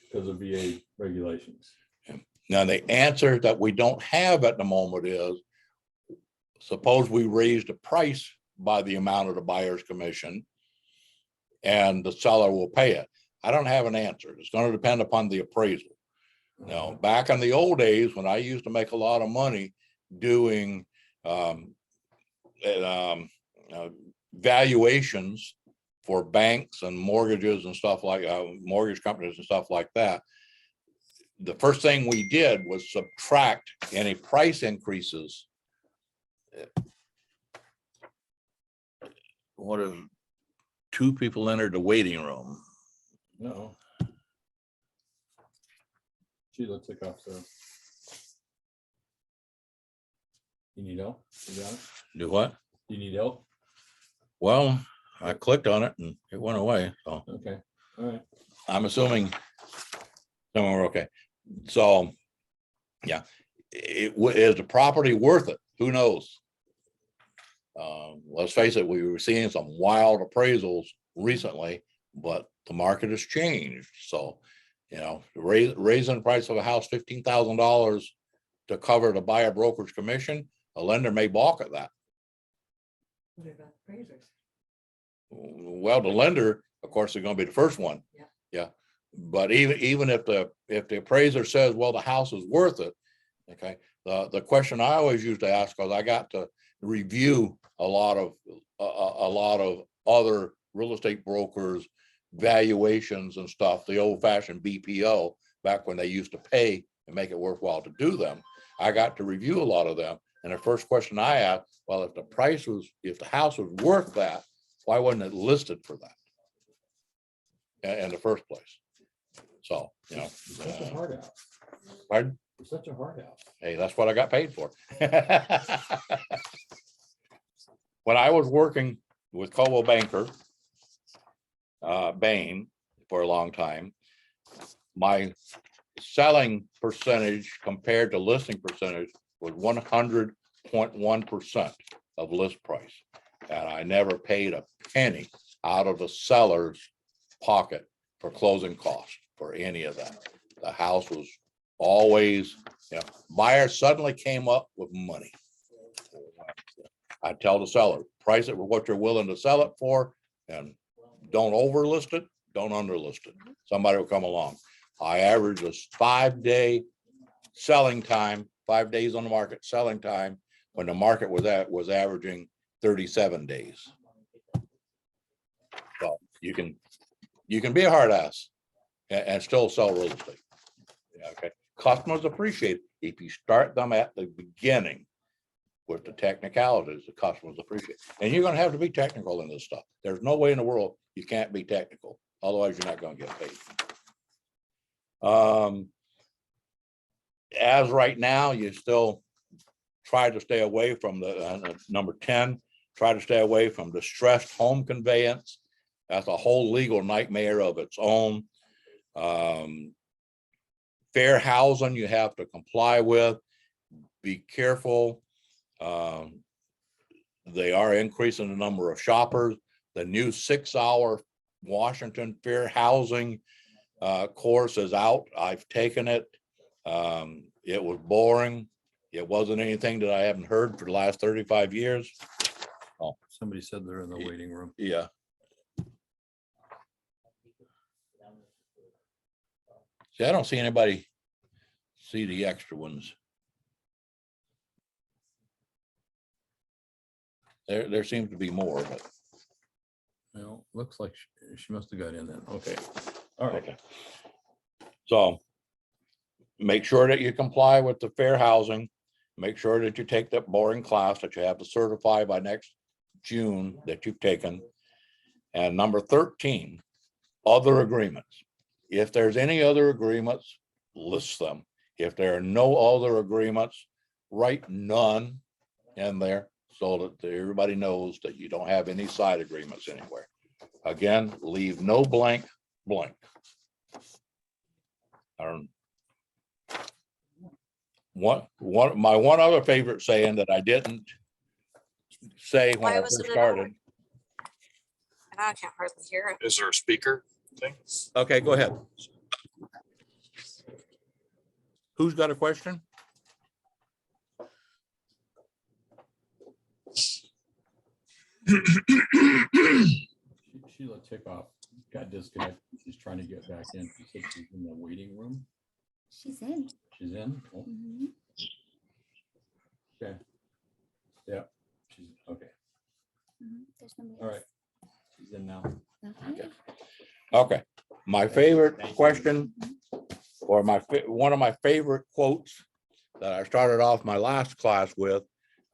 because of VA regulations. Now, the answer that we don't have at the moment is, suppose we raise the price by the amount of the buyer's commission and the seller will pay it. I don't have an answer. It's going to depend upon the appraisal. Now, back in the old days, when I used to make a lot of money doing valuations for banks and mortgages and stuff like mortgage companies and stuff like that, the first thing we did was subtract any price increases. What if 2 people entered the waiting room? No. Sheila took off the. You need help? You got it? Do what? You need help? Well, I clicked on it and it went away. So Okay, all right. I'm assuming we're okay. So, yeah, is the property worth it? Who knows? Let's face it, we were seeing some wild appraisals recently, but the market has changed. So, you know, raising the price of a house $15,000 to cover the buyer broker's commission, a lender may balk at that. What about appraisers? Well, the lender, of course, is going to be the first one. Yeah. Yeah. But even if the appraiser says, well, the house is worth it, okay. The question I always used to ask, because I got to review a lot of other real estate brokers' valuations and stuff, the old fashioned BPO, back when they used to pay and make it worthwhile to do them. I got to review a lot of them. And the first question I asked, well, if the house was worth that, why wasn't it listed for that in the first place? So, you know. Such a hard out. Pardon? It's such a hard out. Hey, that's what I got paid for. When I was working with Coldwell Banker, Bain, for a long time, my selling percentage compared to listing percentage was 100.1% of list price. And I never paid a penny out of the seller's pocket for closing costs for any of that. The house was always, you know, buyer suddenly came up with money. I tell the seller, price it with what you're willing to sell it for, and don't overlist it, don't underlist it. Somebody will come along. I average a 5-day selling time, 5 days on the market selling time, when the market was averaging 37 days. So you can be a hard ass and still sell real estate. Yeah, okay. Customers appreciate it if you start them at the beginning with the technicalities. The customers appreciate, and you're going to have to be technical in this stuff. There's no way in the world you can't be technical, otherwise you're not going to get paid. As right now, you still try to stay away from the number 10. Try to stay away from distressed home conveyance. That's a whole legal nightmare of its own. Fair housing you have to comply with. Be careful. They are increasing the number of shoppers. The new 6-hour Washington Fair Housing course is out. I've taken it. It was boring. It wasn't anything that I haven't heard for the last 35 years. Oh, Somebody said they're in the waiting room. yeah. See, I don't see anybody see the extra ones. There seems to be more, but Well, looks like she must have got in then. Okay. All right. okay. So make sure that you comply with the fair housing. Make sure that you take that boring class that you have to certify by next June that you've taken. And number 13, other agreements. If there's any other agreements, list them. If there are no other agreements, write none in there so that everybody knows that you don't have any side agreements anywhere. Again, leave no blank. My one other favorite saying that I didn't say when Why I wasn't first it started. I can't hardly hear it. Is there a speaker thing? Okay, go ahead. Who's got a question? Sheila Tikoff got disconnected. She's trying to get back in. She said she's in the waiting room. She's in. She's in? Oh, Mhm. okay. Yeah, she's okay. There's nobody All else. right. She's in now. Okay. Okay, my favorite question, or one of my favorite quotes that I started off my last class with,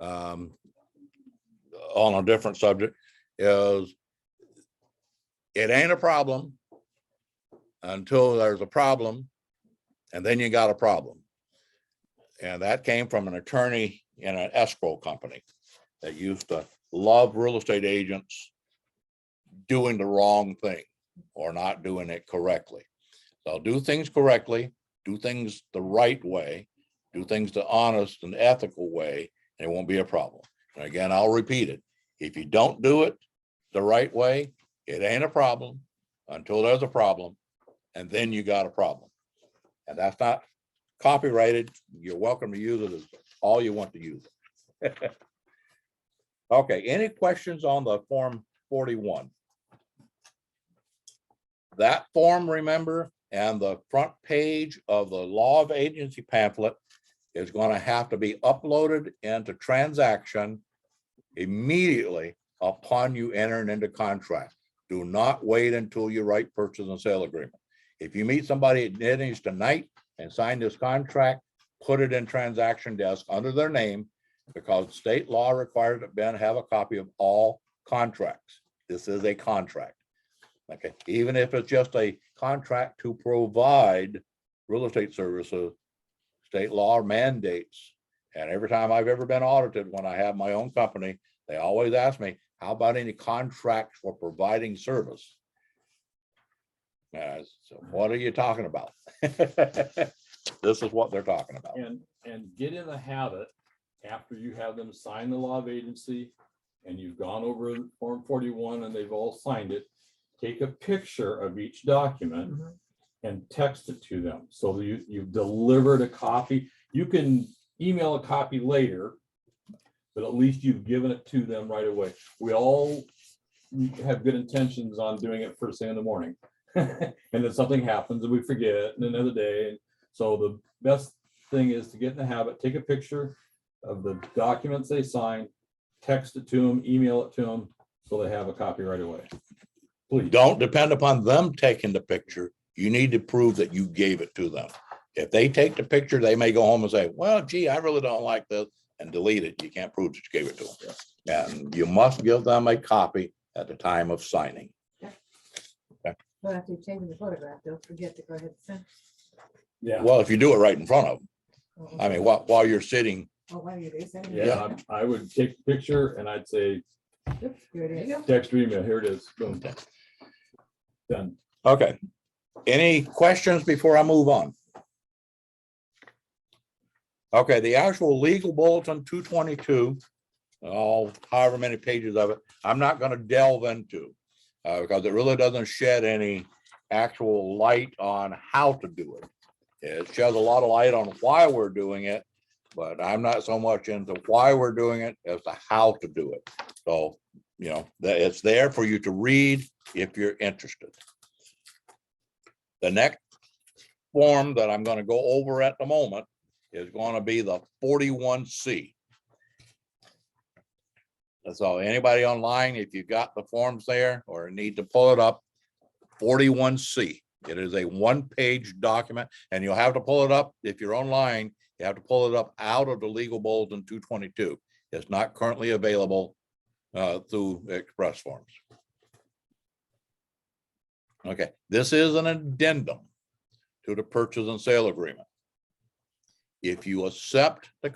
on a different subject, is it ain't a problem until there's a problem, and then you got a problem. And that came from an attorney in an escrow company that used to love real estate agents doing the wrong thing or not doing it correctly. So do things correctly, do things the right way, do things the honest and ethical way, and it won't be a problem. And again, I'll repeat it. If you don't do it the right way, it ain't a problem until there's a problem, and then you got a problem. And that's not copyrighted. You're welcome to use it as all you want to use it. Okay, any questions on the Form 41? That form, remember, and the front page of the law of agency pamphlet is going to have to be uploaded into transaction immediately upon you entering into contract. Do not wait until you write purchase and sale agreement. If you meet somebody at Denny's tonight and sign this contract, put it in transaction desk under their name, because state law requires that Ben have a copy of all contracts. This is a contract. Okay, even if it's just a contract to provide real estate services, state law mandates. And every time I've ever been audited, when I have my own company, they always ask me, how about any contracts for providing service? So what are you talking about? This is what they're talking about. And get in the habit, after you have them sign the law of agency and you've gone over Form 41 and they've all signed it, take a picture of each document and text it to them. So you've delivered a copy. You can email a copy later, but at least you've given it to them right away. We all have good intentions on doing it first thing in the morning. And then something happens and we forget, and another day. So the best thing is to get in the habit, take a picture of the documents they sign, text it to them, email it to them, so they have a copy right away. Please. Don't depend upon them taking the picture. You need to prove that you gave it to them. If they take the picture, they may go home and say, well, gee, I really don't like this, and delete it. You can't prove that you gave it to them. And you must give them a copy at the time of signing. Well, after you change the photograph, don't forget to go ahead and send. Yeah. Well, if you do it right in front of them, Oh, I mean, while you're sitting, oh, why you do send? Yeah, I would take a picture and I'd say, Oops, here it is. text or email, here it is. Boom. Done. okay. Any questions before I move on? Okay, the actual legal bulletin 222, all however many pages of it, I'm not going to delve into because it really doesn't shed any actual light on how to do it. It sheds a lot of light on why we're doing it, but I'm not so much into why we're doing it as to how to do it. So, you know, it's there for you to read if you're interested. The next form that I'm going to go over at the moment is going to be the 41C. So anybody online, if you've got the forms there or need to pull it up, 41C. It is a one-page document, and you'll have to pull it up if you're online. You have to pull it up out of the Legal Bulletin 222. It's not currently available through Express Forms. Okay, this is an addendum to the purchase and sale agreement. If you accept the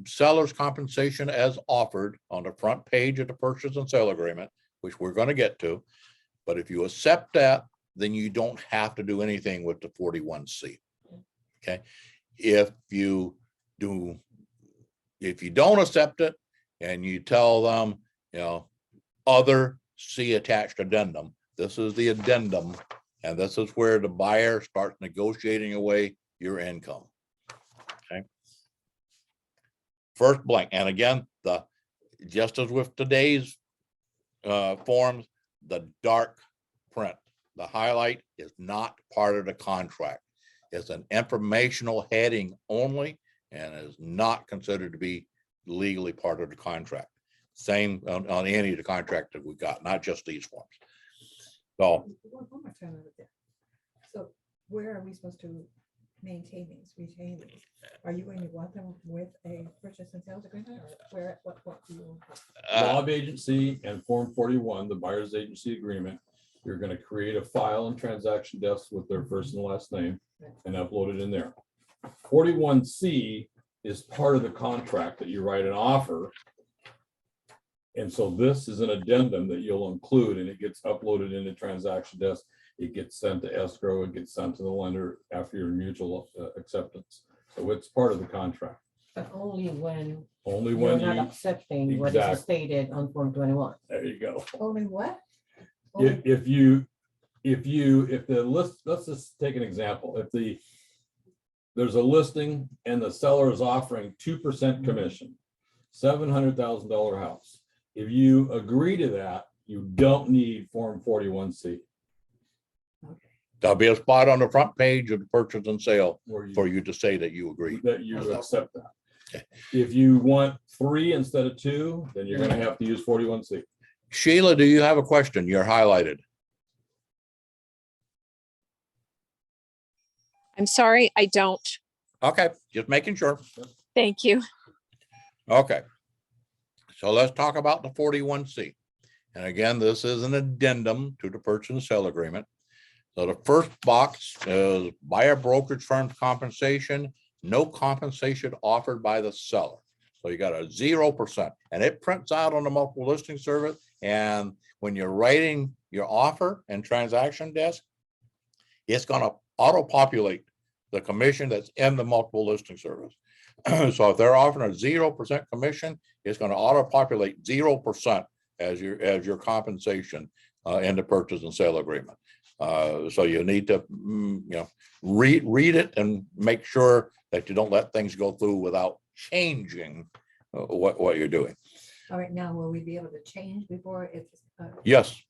seller's compensation as offered on the front page of the purchase and sale agreement, which we're going to get to, but if you accept that, then you don't have to do anything with the 41C. Okay, if you don't accept it and you tell them, you know, other see attached addendum, this is the addendum, and this is where the buyer starts negotiating away your income. Okay. First blank, and again, just as with today's forms, the dark print, the highlight is not part of the contract. It's an informational heading only and is not considered to be legally part of the contract. Same on any of the contracts that we got, not just these forms. So, One more time over there. So where are we supposed to maintain these, retain these? Are you going to want them with a purchase and sales agreement, or what do you? Law of agency and Form 41, the buyer's agency agreement. You're going to create a file and transaction desk with their first and last name and upload it in there. 41C is part of the contract that you write an offer. And so this is an addendum that you'll include, and it gets uploaded in the transaction desk. It gets sent to escrow, it gets sent to the lender after your mutual acceptance. So it's part of the contract. But only when Only you're when not you, accepting what is Exactly. stated on Form 21. there you go. Only what? Only- If the list, let's just take an example. If there's a listing and the seller is offering 2% commission, $700,000 house. If you agree to that, you don't need Form 41C. There'll be a spot on the front page of the purchase and sale Where for you to say that you agree. that you accept that. If you want 3 instead of 2, then you're gonna have to use 41C. Sheila, do you have a question? You're highlighted. I'm sorry, I don't. Okay, just making sure. Thank you. Okay. So let's talk about the 41C. And again, this is an addendum to the purchase and sale agreement. So the first box is buyer brokerage firm's compensation, no compensation offered by the seller. So you got a 0%, and it prints out on the multiple listing service. And when you're writing your offer and transaction desk, it's gonna auto-populate the commission that's in the multiple listing service. So if they're offering a 0% commission, it's gonna auto-populate 0% as your compensation in the purchase and sale agreement. So you need to, read it and make sure that you don't let things go through without changing what you're doing. All right, now will we be able to change before it's, Yes,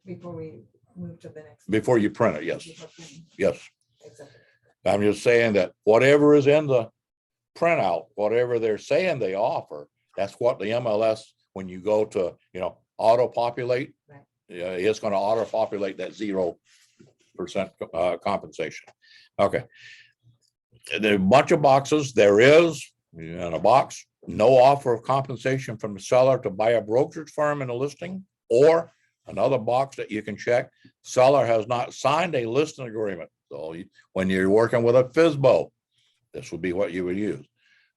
before we move to the next? before you print it, yes, Before printing? yes. Exactly. I'm just saying that whatever is in the printout, whatever they're saying they offer, that's what the MLS, when you go to, auto-populate, Right. it's gonna auto-populate that 0% compensation. Okay. There are a bunch of boxes. There is, in a box, no offer of compensation from the seller to buy a brokerage firm in a listing, or another box that you can check, seller has not signed a listing agreement. So when you're working with a FSBO, this would be what you would use.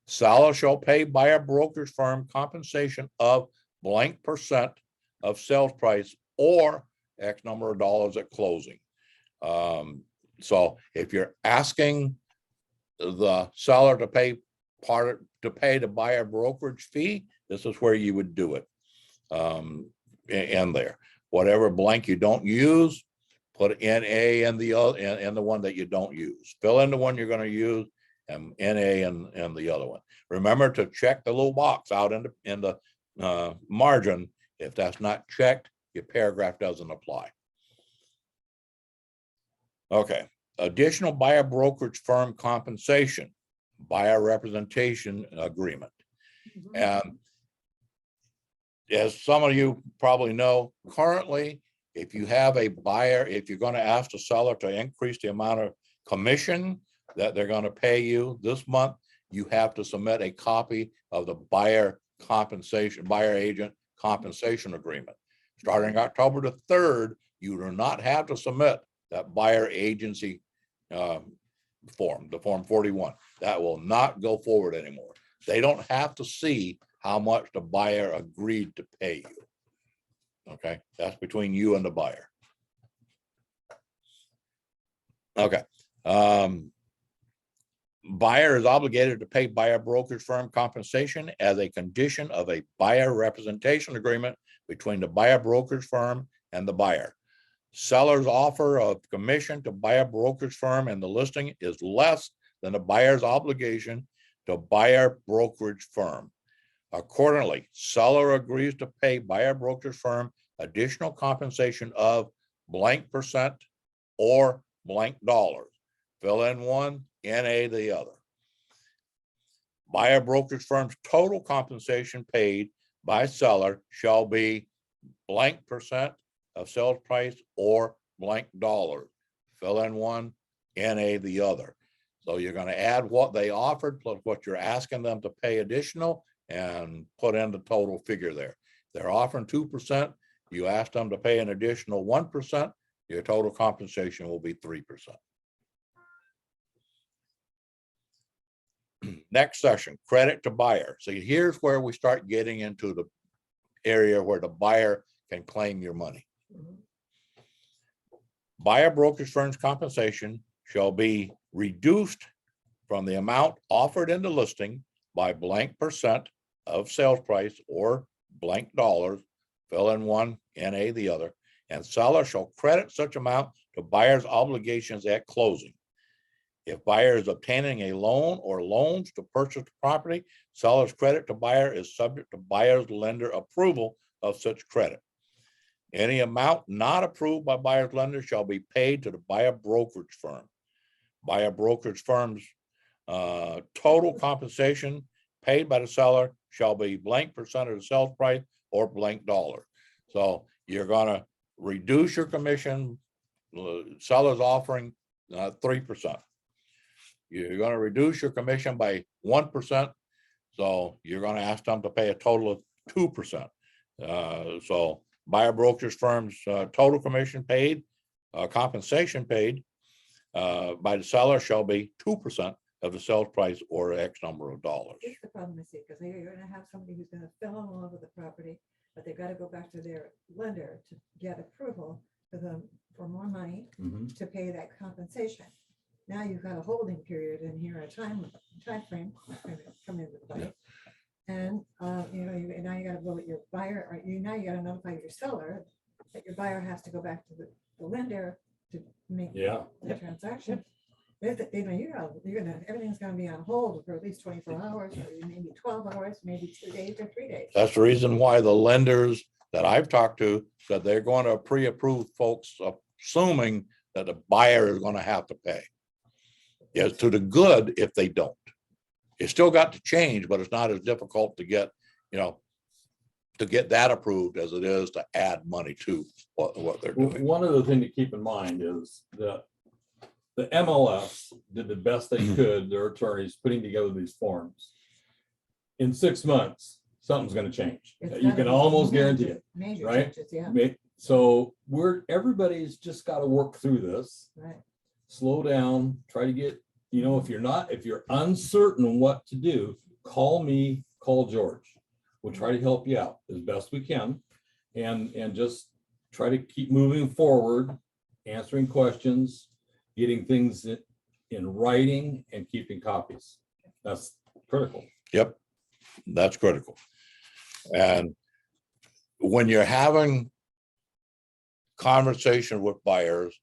Seller shall pay buyer brokerage firm compensation of blank % of sales price or X number of dollars at closing. So if you're asking the seller to pay the buyer brokerage fee, this is where you would do it. In there, whatever blank you don't use, put NA in the one that you don't use. Fill in the one you're going to use and NA in the other one. Remember to check the little box out in the margin. If that's not checked, your paragraph doesn't apply. Okay, additional buyer brokerage firm compensation, buyer representation agreement. And as some of you probably know, currently, if you have a buyer, if you're going to ask the seller to increase the amount of commission that they're going to pay you this month, you have to submit a copy of the buyer agent compensation agreement. Starting October the 3rd, you do not have to submit that buyer agency form, the Form 41. That will not go forward anymore. They don't have to see how much the buyer agreed to pay you. Okay, that's between you and the buyer. Okay. Buyer is obligated to pay buyer brokerage firm compensation as a condition of a buyer representation agreement between the buyer brokerage firm and the buyer. Seller's offer of commission to buyer brokerage firm in the listing is less than the buyer's obligation to buyer brokerage firm. Accordingly, seller agrees to pay buyer brokerage firm additional compensation of blank % or blank dollars. Fill in one, NA the other. Buyer brokerage firm's total compensation paid by seller shall be blank % of sales price or blank dollars. Fill in one, NA the other. So you're going to add what they offered plus what you're asking them to pay additional and put in the total figure there. They're offering 2%. You ask them to pay an additional 1%, your total compensation will be 3%. Next section, credit to buyer. So here's where we start getting into the area where the buyer can claim your money. Buyer brokerage firm's compensation shall be reduced from the amount offered in the listing by blank percent of sales price or blank dollars, fill in one, NA the other, and seller shall credit such amount to buyer's obligations at closing. If buyer is obtaining a loan or loans to purchase the property, seller's credit to buyer is subject to buyer's lender approval of such credit. Any amount not approved by buyer's lender shall be paid to the buyer brokerage firm. Buyer brokerage firm's total compensation paid by the seller shall be blank percent of the sales price or blank dollar. So you're gonna reduce your commission, seller's offering 3%. You're gonna reduce your commission by 1%. So you're gonna ask them to pay a total of 2%. So buyer brokerage firm's total commission paid, compensation paid by the seller shall be 2% of the sales price or X number of dollars. Here's the problem I see, because you're gonna have somebody who's gonna fell in love with the property, but they've got to go back to their lender to get approval for them for more money to pay that compensation. Now you've got a holding period in here, a time frame come into play. And now you gotta bullet your buyer, or now you gotta notify your seller that your buyer has to go back to the lender to make Yeah. the transaction. Everything's gonna be on hold for at least 24 hours, or maybe 12 hours, maybe 2 days or 3 days. That's the reason why the lenders that I've talked to said they're going to pre-approve folks, assuming that the buyer is going to have to pay. Yes, to the good if they don't. It's still got to change, but it's not as difficult to get, to get that approved as it is to add money to what they're doing. One other thing to keep in mind is that the MLS did the best they could, their attorneys putting together these forms. In 6 months, something's gonna change. It's You gotta can be almost guarantee it, Major right? changes, yeah, So everybody's just gotta work through this, right. slow down, try to get, if you're uncertain what to do, call me, call George. We'll try to help you out as best we can and just try to keep moving forward, answering questions, getting things in writing and keeping copies. That's critical. Yep, that's critical. And when you're having conversation with buyers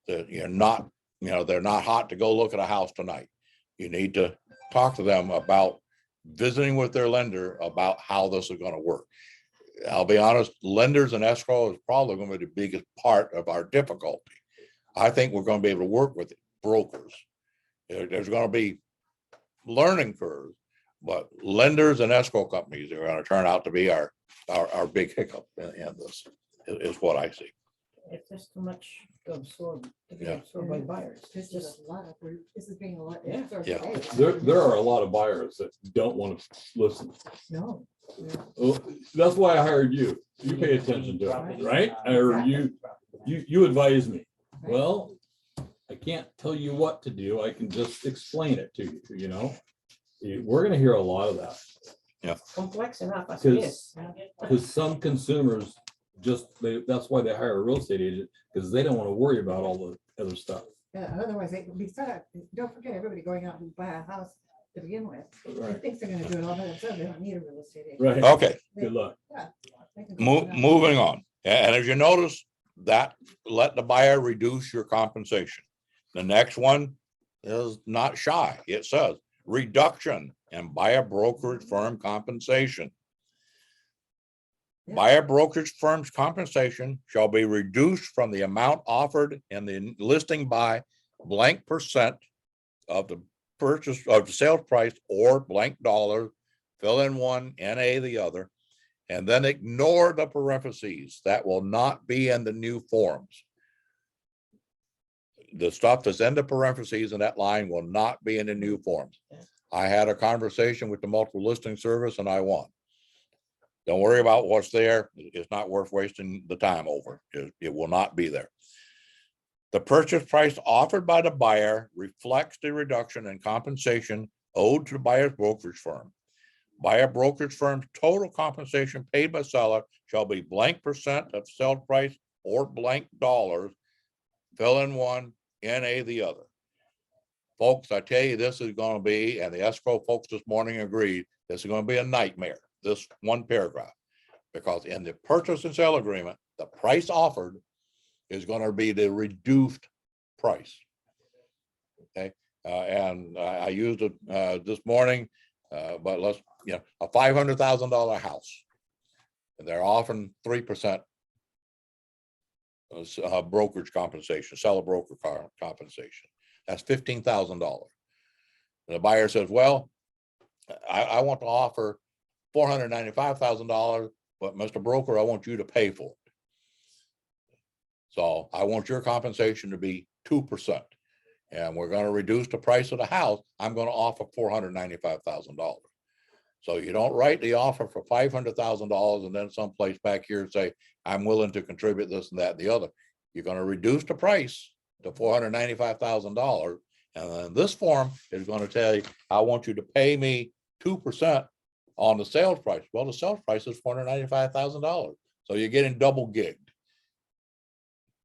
that you're not, they're not hot to go look at a house tonight. You need to talk to them about visiting with their lender about how this is going to work. I'll be honest, lenders and escrow is probably going to be the biggest part of our difficulty. I think we're going to be able to work with brokers. There's going to be learning curves, but lenders and escrow companies are going to turn out to be our big hiccup in this, is what I see. It's just too much to absorb, to be Yeah. absorbed by buyers. This is a lot of, this is being a lot. Yeah. Yeah. There are a lot of buyers that don't want to listen. No. Well, that's why I hired you. You pay attention to it, right? Or you advise me. Well, I can't tell you what to do. I can just explain it to you, We're gonna hear a lot of that. Complex enough as it is. Because some consumers that's why they hire a real estate agent, because they don't want to worry about all the other stuff. Yeah, otherwise don't forget everybody going out and buy a house to begin with. They think they're gonna do it all by themselves. They don't need a real estate agent. Right. Okay, Good luck. They can go out. moving on. And as you notice, that let the buyer reduce your compensation. The next one is not shy. It says reduction in buyer brokerage firm compensation. Yeah. Buyer brokerage firm's compensation shall be reduced from the amount offered in the listing by blank percent of the purchase of the sales price or blank dollar, fill in one, NA the other, and then ignore the parentheses. That will not be in the new forms. The stuff that's in the parentheses in that line will not be in the new forms. I had a conversation with the multiple listing service and I won. Don't worry about what's there. It's not worth wasting the time over. It will not be there. The purchase price offered by the buyer reflects the reduction in compensation owed to the buyer's brokerage firm. Buyer brokerage firm's total compensation paid by seller shall be blank percent of sales price or blank dollars, fill in one, NA the other. folks, I tell you, this is gonna be, and the escrow folks this morning agreed, this is gonna be a nightmare, this one paragraph. Because in the purchase and sale agreement, the price offered is gonna be the reduced price. Okay, and I used it this morning, but let's, a $500,000 house. They're offering 3% brokerage compensation, seller broker compensation. That's $15,000. The buyer says, well, I want to offer $495,000, but Mr. Broker, I want you to pay for it. So I want your compensation to be 2%. And we're going to reduce the price of the house. I'm going to offer $495,000. So you don't write the offer for $500,000 and then someplace back here say, I'm willing to contribute this and that and the other. You're going to reduce the price to $495,000. And then this form is going to tell you, I want you to pay me 2% on the sales price. Well, the sales price is $495,000. So you're getting double gigged.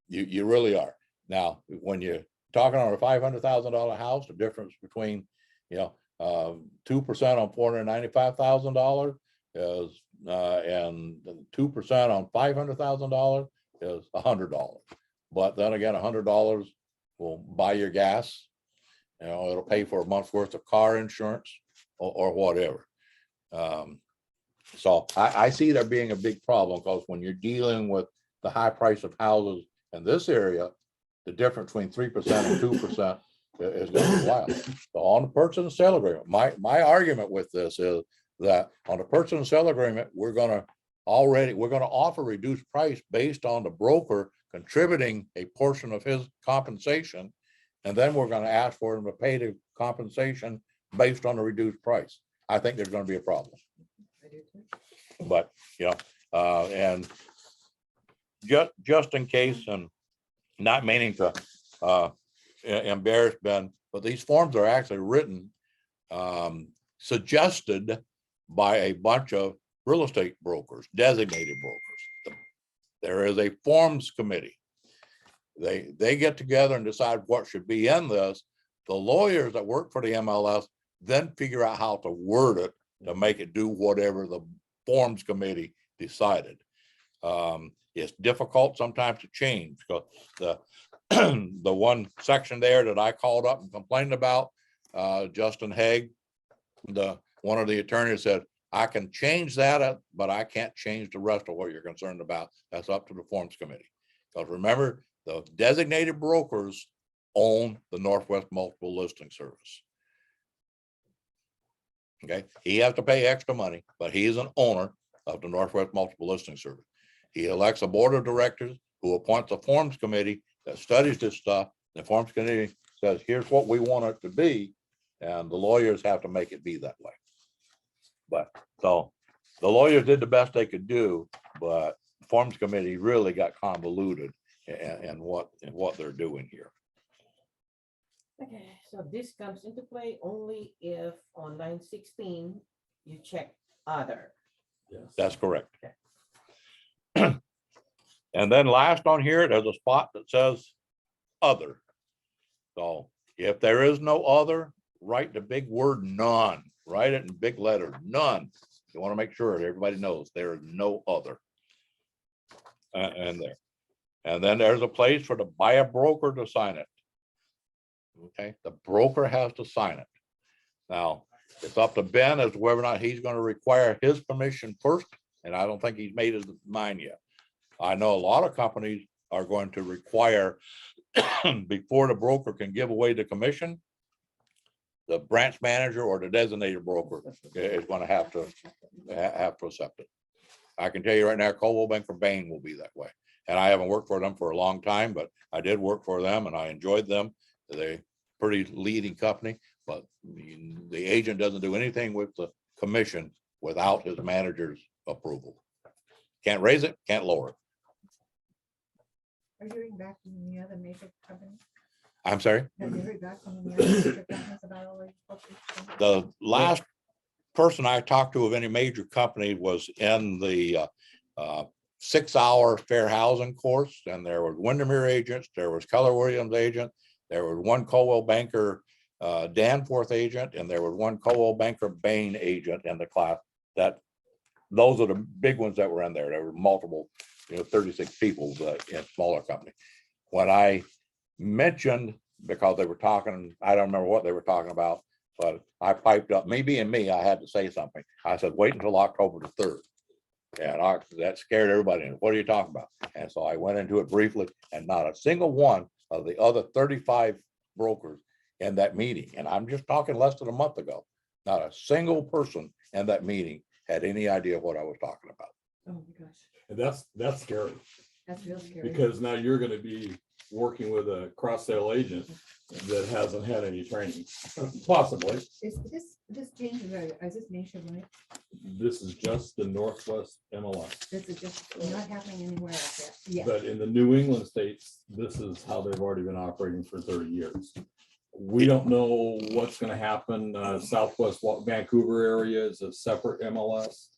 You really are. Now, when you're talking on a $500,000 house, the difference between, 2% on $495,000 is, and 2% on $500,000 is $100. But then again, $100 will buy your gas. It'll pay for a month's worth of car insurance or whatever. So I see there being a big problem, because when you're dealing with the high price of houses in this area, the difference between 3% and 2% is going to be wild. So on the purchase and sale agreement, my argument with this is that on the purchase and sale agreement, we're going to offer reduced price based on the broker contributing a portion of his compensation. And then we're going to ask for him to pay the compensation based on the reduced price. I think there's going to be a problem. But, and just in case, and not meaning to embarrass Ben, but these forms are actually written, suggested by a bunch of real estate brokers, designated brokers. There is a forms committee. They get together and decide what should be in this. The lawyers that work for the MLS then figure out how to word it to make it do whatever the forms committee decided. It's difficult sometimes to change, because the one section there that I called up and complained about, Justin Haig, one of the attorneys said, I can change that, but I can't change the rest of what you're concerned about. That's up to the forms committee. Because remember, the designated brokers own the Northwest Multiple Listing Service. Okay, he has to pay extra money, but he is an owner of the Northwest Multiple Listing Service. He elects a board of directors who appoints a forms committee that studies this stuff. The forms committee says, here's what we want it to be. And the lawyers have to make it be that way. But so the lawyers did the best they could do, but the forms committee really got convoluted in what they're doing here. Okay, so this comes into play only if on line 16, you check other. Yes. That's correct. And then last on here, there's a spot that says other. So if there is no other, write the big word none, write it in big letters, none. You want to make sure that everybody knows there is no other. And there. And then there's a place for the buyer broker to sign it. Okay, the broker has to sign it. Now, it's up to Ben as to whether or not he's going to require his permission first, and I don't think he's made his mind yet. I know a lot of companies are going to require, before the broker can give away the commission, the branch manager or the designated broker is going to have to accept it. I can tell you right now, Coldwell Banker Bain will be that way. And I haven't worked for them for a long time, but I did work for them and I enjoyed them. They're pretty leading company, but the agent doesn't do anything with the commission without his manager's approval. Can't raise it, can't lower it. Are you hearing back from the other major companies? I'm sorry. Have you heard back from the other major companies about all these folks? The last person I talked to of any major company was in the 6-hour fair housing course, and there was Windermere agents, there was Keller Williams agent, there was one Coldwell Banker Danforth agent, and there was one Coldwell Banker Bain agent in the class. Those are the big ones that were in there. There were multiple, 36 people in smaller company. When I mentioned, because they were talking, I don't remember what they were talking about, but I piped up, me being me, I had to say something. I said, wait until October the 3rd. And that scared everybody. What are you talking about? And so I went into it briefly, and not a single one of the other 35 brokers in that meeting, and I'm just talking less than a month ago, not a single person in that meeting had any idea what I was talking about. Oh my gosh, And that's scary, that's real scary. because now you're gonna be working with a cross-sale agent that hasn't had any training, possibly. Is this change, is this nationwide? This is just the Northwest MLS. This is just not happening anywhere else yet? But in the New England states, this is how they've already been operating for 30 years. We don't know what's gonna happen. Southwest Vancouver area is a separate MLS.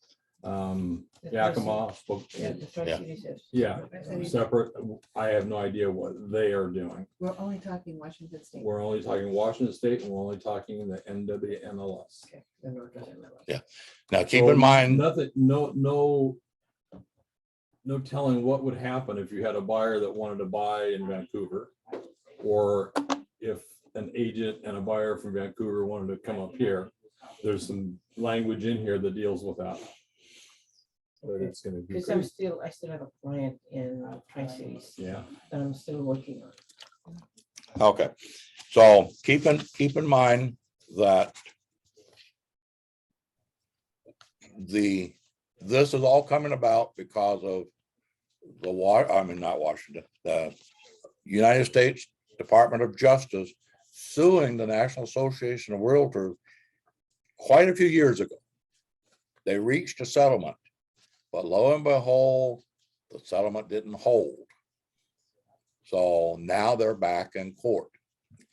Yakima, Yeah, the Tri-Cities is- yeah, separate. I have no idea what they are doing. We're only talking Washington State. We're only talking Washington State, and we're only talking the NWMLS. Okay, the Northwest MLS. Yeah. Now, keep So in mind, nothing, no telling what would happen if you had a buyer that wanted to buy in Vancouver, or if an agent and a buyer from Vancouver wanted to come up here. There's some language in here that deals with that. But it's gonna be, Because I still have a client in Tri-Cities yeah. that I'm still working on. okay, so keep in mind that this is all coming about because of not Washington, the United States Department of Justice suing the National Association of Realtors quite a few years ago. They reached a settlement, but lo and behold, the settlement didn't hold. So now they're back in court.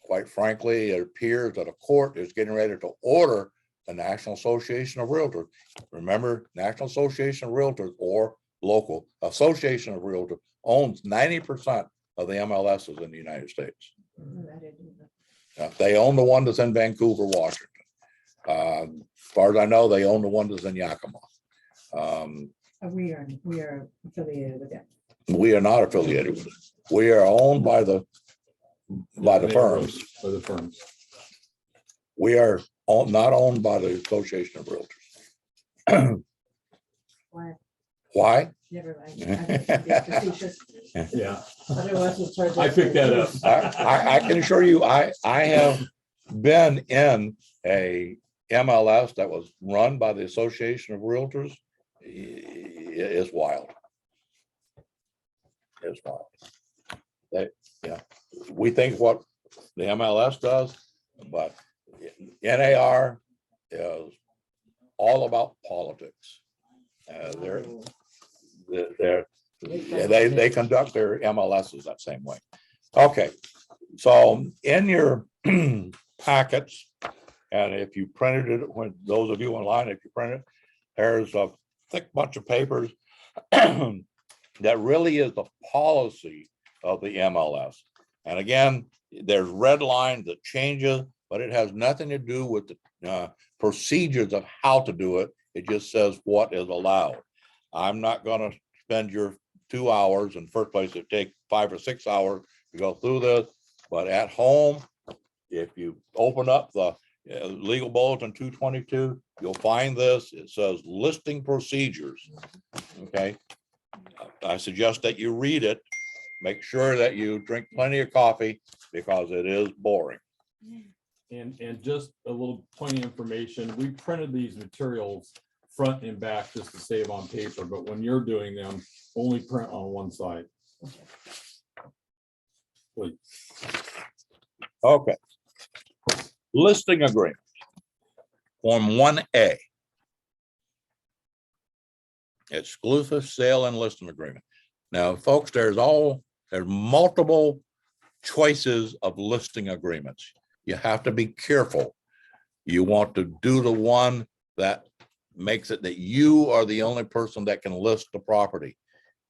Quite frankly, it appears that a court is getting ready to order the National Association of Realtors. Remember, National Association of Realtors, or local Association of Realtors, owns 90% of the MLSs in the United States. I didn't know. They own the one that's in Vancouver, Washington. As far as I know, they own the one that's in Yakima. We are affiliated with them. We are not affiliated with it. We are owned by the firms. By the firms. We are not owned by the Association of Realtors. Why? Why? Never mind. It's facetious. Yeah, Otherwise, it's hard to- I picked that up. I can assure you, I have been in a MLS that was run by the Association of Realtors. It's wild. It's wild. We think what the MLS does, but NAR is all about politics. They conduct their MLSs that same way. Okay, so in your packets, and if you printed it, when those of you online, if you print it, there's a thick bunch of papers that really is the policy of the MLS. And again, there's red line that changes, but it has nothing to do with the procedures of how to do it. It just says what is allowed. I'm not going to spend your 2 hours. In the first place, it'd take 5 or 6 hours to go through this, but at home, if you open up the Legal Bulletin 222, you'll find this. It says listing procedures. Okay. I suggest that you read it. Make sure that you drink plenty of coffee, because it is boring. And just a little point of information, we printed these materials front and back just to save on paper, but when you're doing them, only print on one side. Please. Okay. Listing agreement. Form 1A. Exclusive sale and listing agreement. Now, folks, there's multiple choices of listing agreements. You have to be careful. You want to do the one that makes it that you are the only person that can list the property.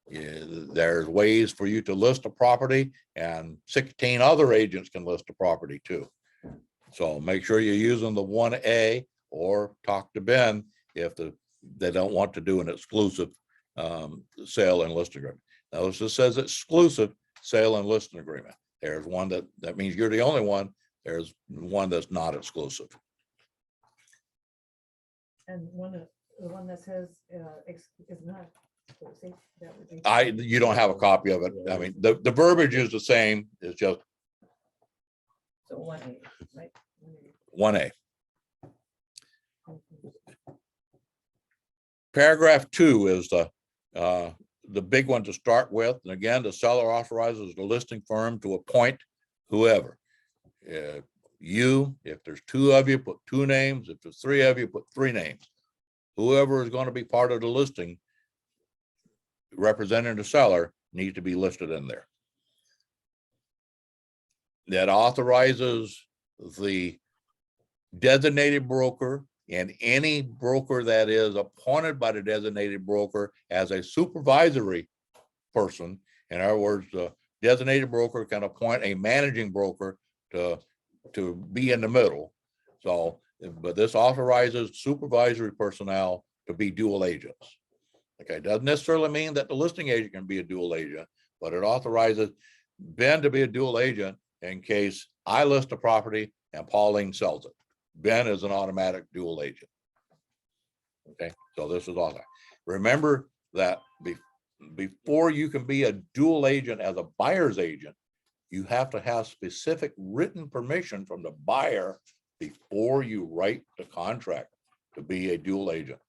There's ways for you to list a property, and 16 other agents can list a property too. So make sure you're using the 1A or talk to Ben if they don't want to do an exclusive sale and listing agreement. Notice it says exclusive sale and listing agreement. There's one that means you're the only one. There's one that's not exclusive. And the one that says is not. exclusive, that would be- You don't have a copy of it. I mean, the verbiage is the same. It's just So 1A, right? 1A. Paragraph 2 is the big one to start with. And again, the seller authorizes the listing firm to appoint whoever. If there's 2 of you, put 2 names. If there's 3 of you, put 3 names. Whoever is going to be part of the listing representing the seller needs to be listed in there. That authorizes the designated broker and any broker that is appointed by the designated broker as a supervisory person. In other words, the designated broker can appoint a managing broker to be in the middle. So, but this authorizes supervisory personnel to be dual agents. Okay, doesn't necessarily mean that the listing agent can be a dual agent, but it authorizes Ben to be a dual agent in case I list a property and Pauline sells it. Ben is an automatic dual agent. Okay, so this is all that. Remember that before you can be a dual agent as a buyer's agent, you have to have specific written permission from the buyer before you write the contract to be a dual agent.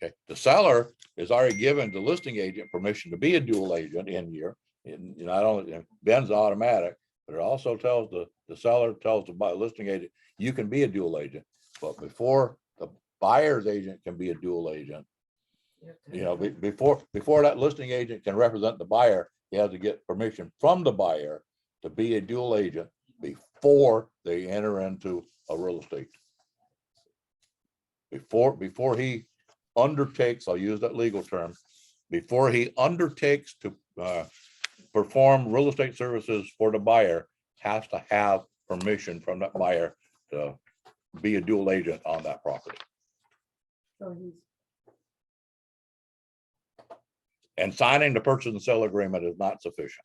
Okay, the seller is already given the listing agent permission to be a dual agent in here. And not only Ben's automatic, but it also tells the seller tells the listing agent, you can be a dual agent. But before the buyer's agent can be a dual agent, before that listing agent can represent the buyer, he has to get permission from the buyer to be a dual agent before they enter into a real estate. Before he undertakes, I'll use that legal term, before he undertakes to perform real estate services for the buyer, has to have permission from that buyer to be a dual agent on that property. So he's And signing the purchase and sale agreement is not sufficient.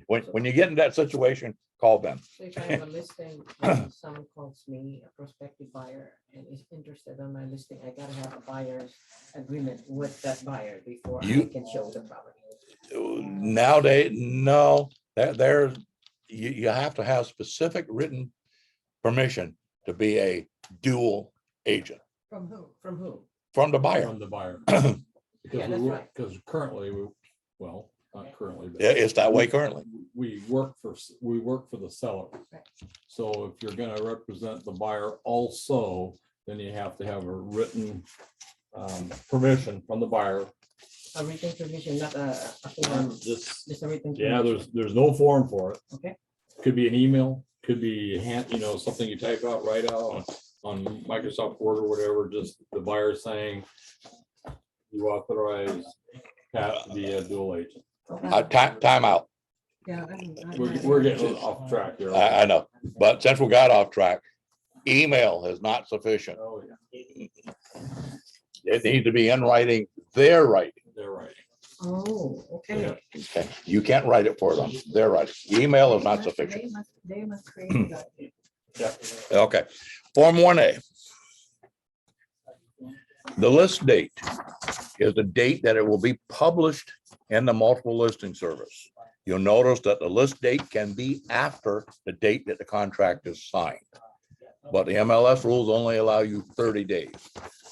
When you get in that situation, call Ben. So if I have a listing, and someone calls me, a prospective buyer, and is interested in my listing, I gotta have a buyer's agreement with that buyer before I can show the property. Nowadays, no, you have to have specific written permission to be a dual agent from who? From whom? from the buyer. From the buyer. Yeah, Because that's right. because currently, well, not currently. but It's that way currently. We work for the seller. Right. So if you're gonna represent the buyer also, then you have to have a written permission from the buyer. A written permission, not a form, Just, just a written. yeah, permission. there's no form for it. Okay. Could be an email, could be something you type out, write out on Microsoft Word or whatever, just the buyer saying you authorize Pat to be a dual agent. Time out. Yeah. We're getting off track here. I know, but since we got off track, email is not sufficient. Oh, yeah, It needs to be in writing, their writing. they're right. Oh, okay. Okay, you can't write it for them. Their writing. Email is not sufficient. They must create that. Okay, Form 1A. The list date is the date that it will be published in the multiple listing service. You'll notice that the list date can be after the date that the contract is signed. But the MLS rules only allow you 30 days.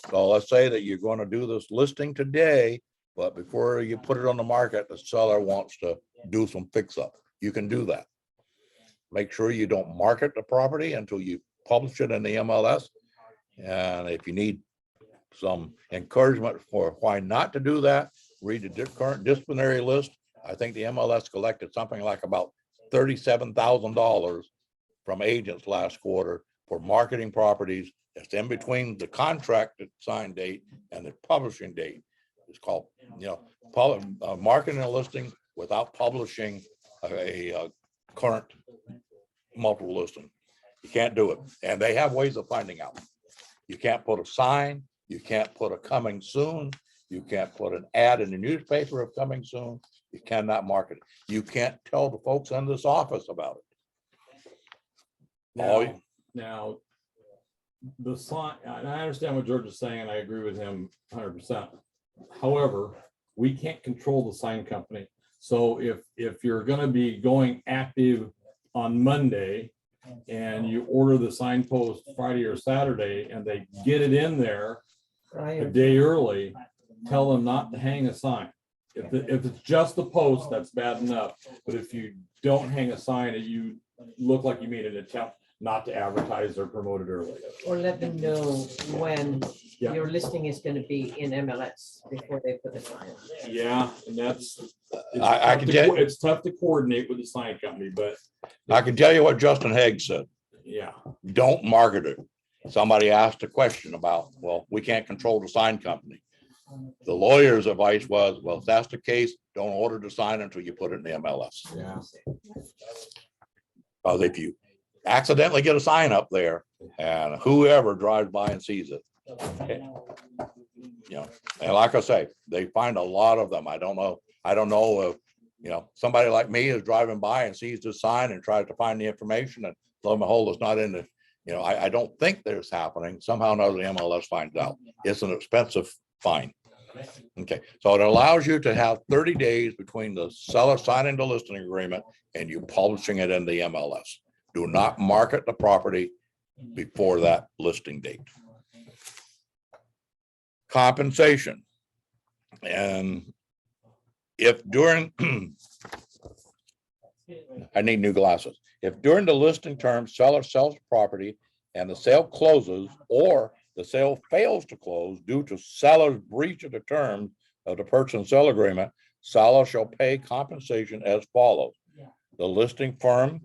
So let's say that you're going to do this listing today, but before you put it on the market, the seller wants to do some fix up. You can do that. Make sure you don't market the property until you publish it in the MLS. And if you need some encouragement for why not to do that, read the current disciplinary list. I think the MLS collected something like about $37,000 from agents last quarter for marketing properties. It's in between the contract sign date and the publishing date. It's called, marketing a listing without publishing a current multiple listing. You can't do it. And they have ways of finding out. You can't put a sign, you can't put a coming soon, you can't put an ad in the newspaper of coming soon, you cannot market it. You can't tell the folks in this office about it. All you- Now, the sign, and I understand what George is saying, and I agree with him 100%. However, we can't control the sign company. So if you're gonna be going active on Monday and you order the signpost Friday or Saturday and they get it in there a Prior. day early, tell them not to hang a sign. If it's just the post, that's bad enough. But if you don't hang a sign, you look like you made an attempt not to advertise or promote it early. Or let them know when Yeah. your listing is gonna be in MLS before they put the sign. Yeah, and that's. I can tell, It's tough to coordinate with the sign company, but I can tell you what Justin Haig said. yeah. Don't market it. Somebody asked a question about, well, we can't control the sign company. The lawyer's advice was, well, if that's the case, don't order the sign until you put it in the MLS. Yeah. Because if you accidentally get a sign up there and whoever drives by and sees it, you know, and like I say, they find a lot of them. I don't know if, you know, somebody like me is driving by and sees the sign and tries to find the information and lo and behold, it's not in the, you know, I don't think there's happening. Somehow or another, the MLS finds out. It's an expensive fine. Okay, so it allows you to have 30 days between the seller signing the listing agreement and you publishing it in the MLS. Do not market the property before that listing date. Compensation. And if during, I need new glasses. If during the listing term, seller sells property and the sale closes or the sale fails to close due to seller's breach of the terms of the purchase and sale agreement, seller shall pay compensation as follows. The listing firm,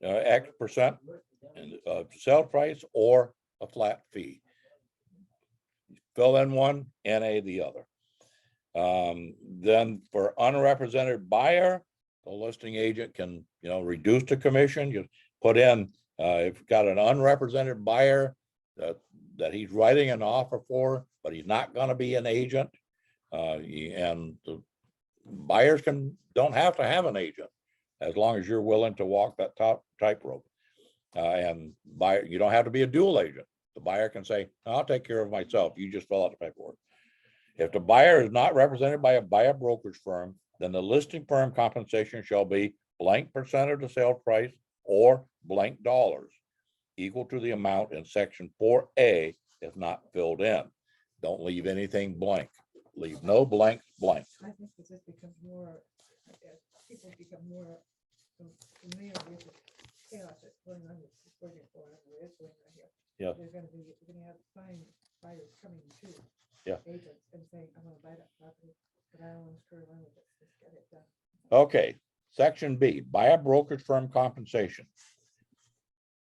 X% of sale price or a flat fee. Fill in one, NA the other. Then for unrepresented buyer, the listing agent can, you know, reduce the commission. You put in, if you've got an unrepresented buyer that he's writing an offer for, but he's not going to be an agent. And the buyers don't have to have an agent as long as you're willing to walk that tightrope. And buyer, you don't have to be a dual agent. The buyer can say, I'll take care of myself. You just fill out the paperwork. If the buyer is not represented by a brokerage firm, then the listing firm compensation shall be blank percent of the sale price or blank dollars equal to the amount in section 4A if not filled in. Don't leave anything blank. Leave no blank blank. I think this just becomes more, people become more familiar with the chaos that's going on with this project going on, where it's going on here. Yeah. We're gonna have fine buyers coming to Yeah. agents and saying, I'm gonna buy that property, but I don't want to screw around with it, let's get it done. Okay, section B, buyer brokerage firm compensation.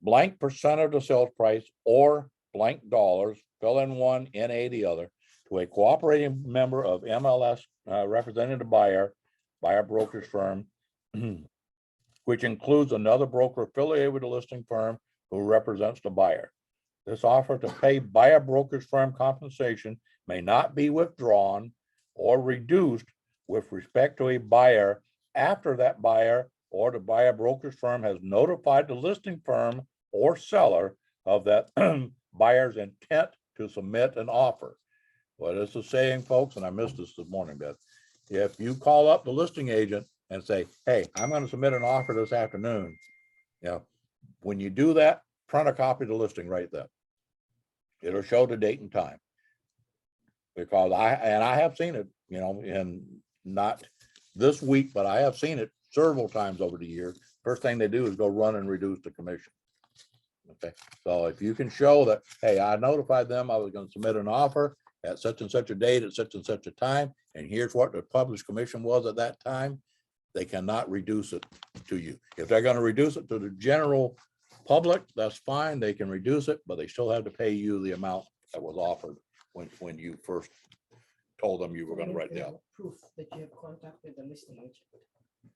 Blank percent of the sales price or blank dollars, fill in one, NA the other, to a cooperating member of MLS representing the buyer brokerage firm, which includes another broker affiliated with the listing firm who represents the buyer. This offer to pay buyer brokerage firm compensation may not be withdrawn or reduced with respect to a buyer after that buyer or the buyer brokerage firm has notified the listing firm or seller of that buyer's intent to submit an offer. What is the saying, folks? And I missed this morning, Beth. If you call up the listing agent and say, hey, I'm going to submit an offer this afternoon, you know, when you do that, print a copy of the listing right then. It'll show the date and time. Because I have seen it, you know, in not this week, but I have seen it several times over the years. First thing they do is go run and reduce the commission. Okay, so if you can show that, hey, I notified them I was going to submit an offer at such and such a date at such and such a time, and here's what the published commission was at that time, they cannot reduce it to you. If they're going to reduce it to the general public, that's fine. They can reduce it, but they still have to pay you the amount that was offered when you first told them you were going to write down. Proof that you have contacted the listing agent.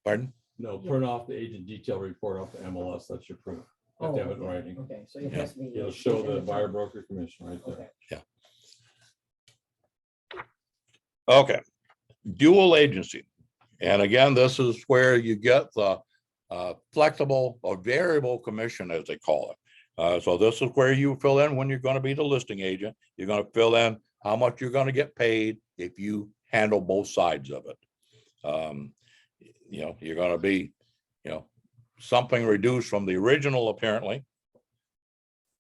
Pardon? No, Yeah. print off the agent detail report off the MLS, that's your proof. You have to have it in okay, writing. Okay, so it Yeah. has to be. It'll show within the buyer time. broker commission right there. Okay. Okay, dual agency. And again, this is where you get the flexible or variable commission, as they call it. So this is where you fill in when you're going to be the listing agent. You're going to fill in how much you're going to get paid if you handle both sides of it. You know, you're going to be, you know, something reduced from the original apparently,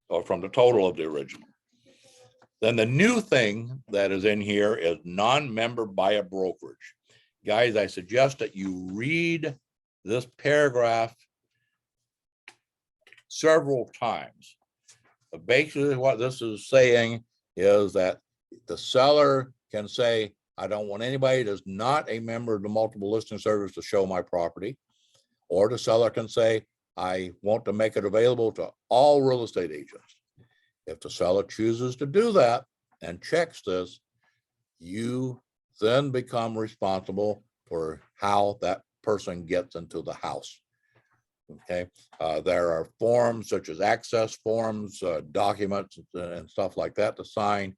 or from the total of the original. Then the new thing that is in here is non-member by a brokerage. Guys, I suggest that you read this paragraph several times. But basically what this is saying is that the seller can say, I don't want anybody that's not a member of the multiple listing service to show my property. Or the seller can say, I want to make it available to all real estate agents. If the seller chooses to do that and checks this, you then become responsible for how that person gets into the house. Okay, there are forms such as access forms, documents and stuff like that to sign.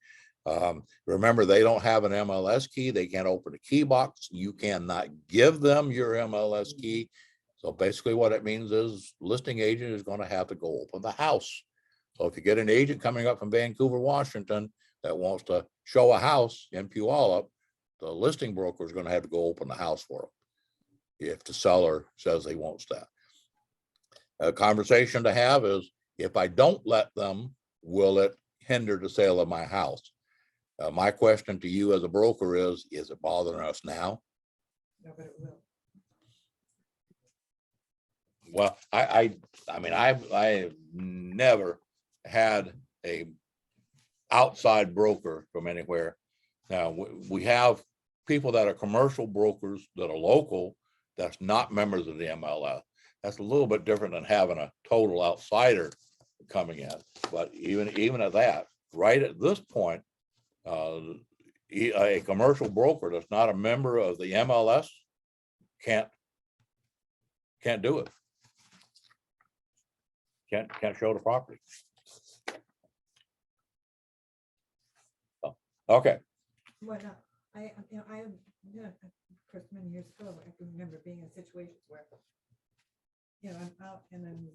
Remember, they don't have an MLS key. They can't open a key box. You cannot give them your MLS key. So basically what it means is listing agent is going to have to go open the house. So if you get an agent coming up from Vancouver, Washington, that wants to show a house in Puyallup, the listing broker is going to have to go open the house for them if the seller says he wants that. A conversation to have is, if I don't let them, will it hinder the sale of my house? My question to you as a broker is it bothering us now? No, but it will. Well, I mean, I've never had a outside broker from anywhere. Now, we have people that are commercial brokers that are local, that's not members of the MLS. That's a little bit different than having a total outsider coming in. But even at that, right at this point, a commercial broker that's not a member of the MLS can't do it. Can't show the property. So, okay. Well, no, I, you know, I, you know, of course, many years ago, I can remember being in situations where, you know, I'm out and then,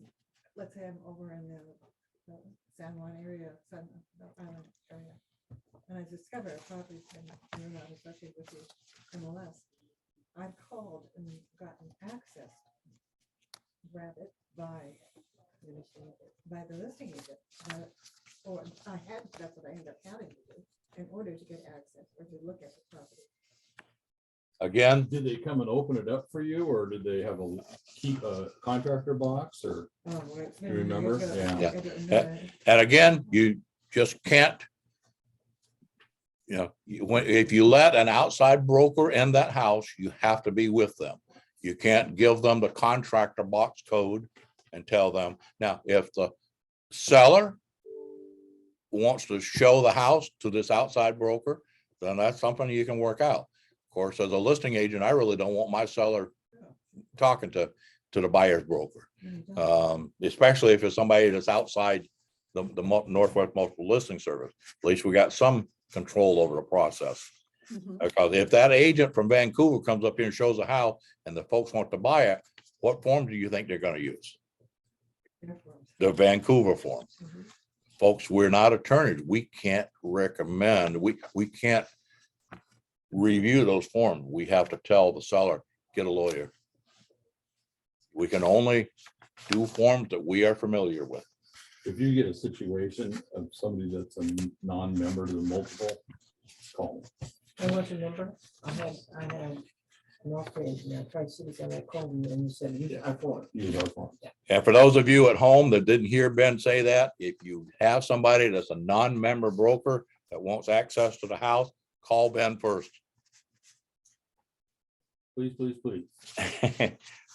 let's say I'm over in the San Juan area, the island area, and I discover a property and not associated with the MLS. I've called and gotten access, grab it by the listing agent. Or that's what I ended up having to do in order to get access or to look at the property. Again, Did they come and open it up for you, or did they have a contractor box, or? Oh, well, it's been You remember? years ago. Yeah. I didn't know that. and again, you just can't, you know, if you let an outside broker in that house, you have to be with them. You can't give them the contractor box code and tell them. Now, if the seller wants to show the house to this outside broker, then that's something you can work out. Of course, as a listing agent, I really don't want my seller talking to the buyer's broker, especially if it's somebody that's outside the Northwest Multiple Listing Service. At least we got some control over the process. Because if that agent from Vancouver comes up here and shows a house and the folks want to buy it, what form do you think they're going to use? The Vancouver form. Folks, we're not attorneys. We can't recommend, we can't review those forms. We have to tell the seller, get a lawyer. We can only do forms that we are familiar with. If you get a situation of somebody that's a non-member to the multiple, call me. I want to remember, I had an offer and I tried cities and I called you and you said, you are for. Use our form. And for those of you at home that didn't hear Ben say that, if you have somebody that's a non-member broker that wants access to the house, call Ben first. Please, please, please.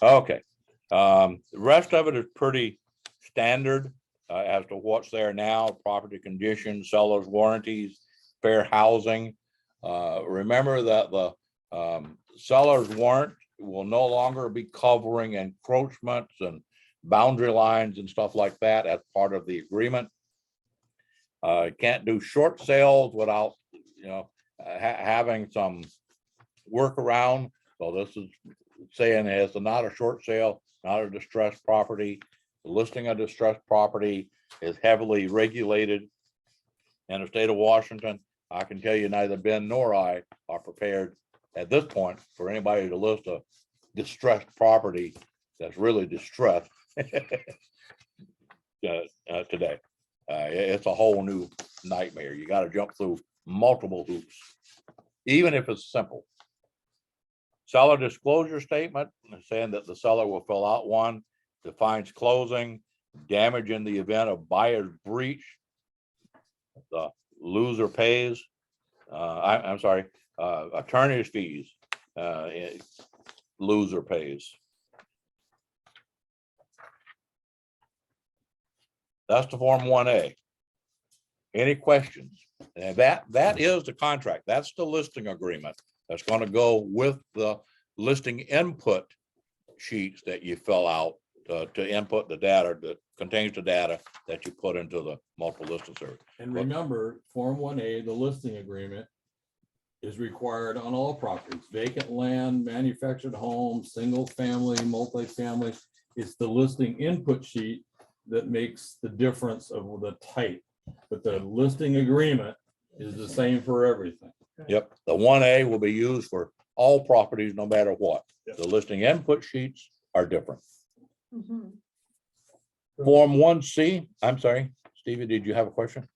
Okay. The rest of it is pretty standard as to what's there now: property conditions, seller's warranties, fair housing. Remember that the seller's warrant will no longer be covering encroachments and boundary lines and stuff like that as part of the agreement. Can't do short sales without, having some workaround. So this is saying it's not a short sale, not a distressed property. The listing of distressed property is heavily regulated in the state of Washington. I can tell you neither Ben nor I are prepared at this point for anybody to list a distressed property that's really distressed today. It's a whole new nightmare. You got to jump through multiple hoops, even if it's simple. Seller disclosure statement saying that the seller will fill out one, defines closing, damage in the event of buyer's breach. The loser pays. I'm sorry, attorney's fees. Loser pays. That's the Form 1A. Any questions? And that is the contract. That's the listing agreement. That's going to go with the listing input sheets that you fill out to input the data that contains the data that you put into the multiple listing service. And remember, Form 1A, the listing agreement, is required on all properties, vacant land, manufactured homes, single family, multifamily. It's the listing input sheet that makes the difference of the type, but the listing agreement is the same for everything. Yep, the 1A will be used for all properties, no matter what. The listing input sheets are different. Form 1C, I'm sorry, Stevie, did you have a question?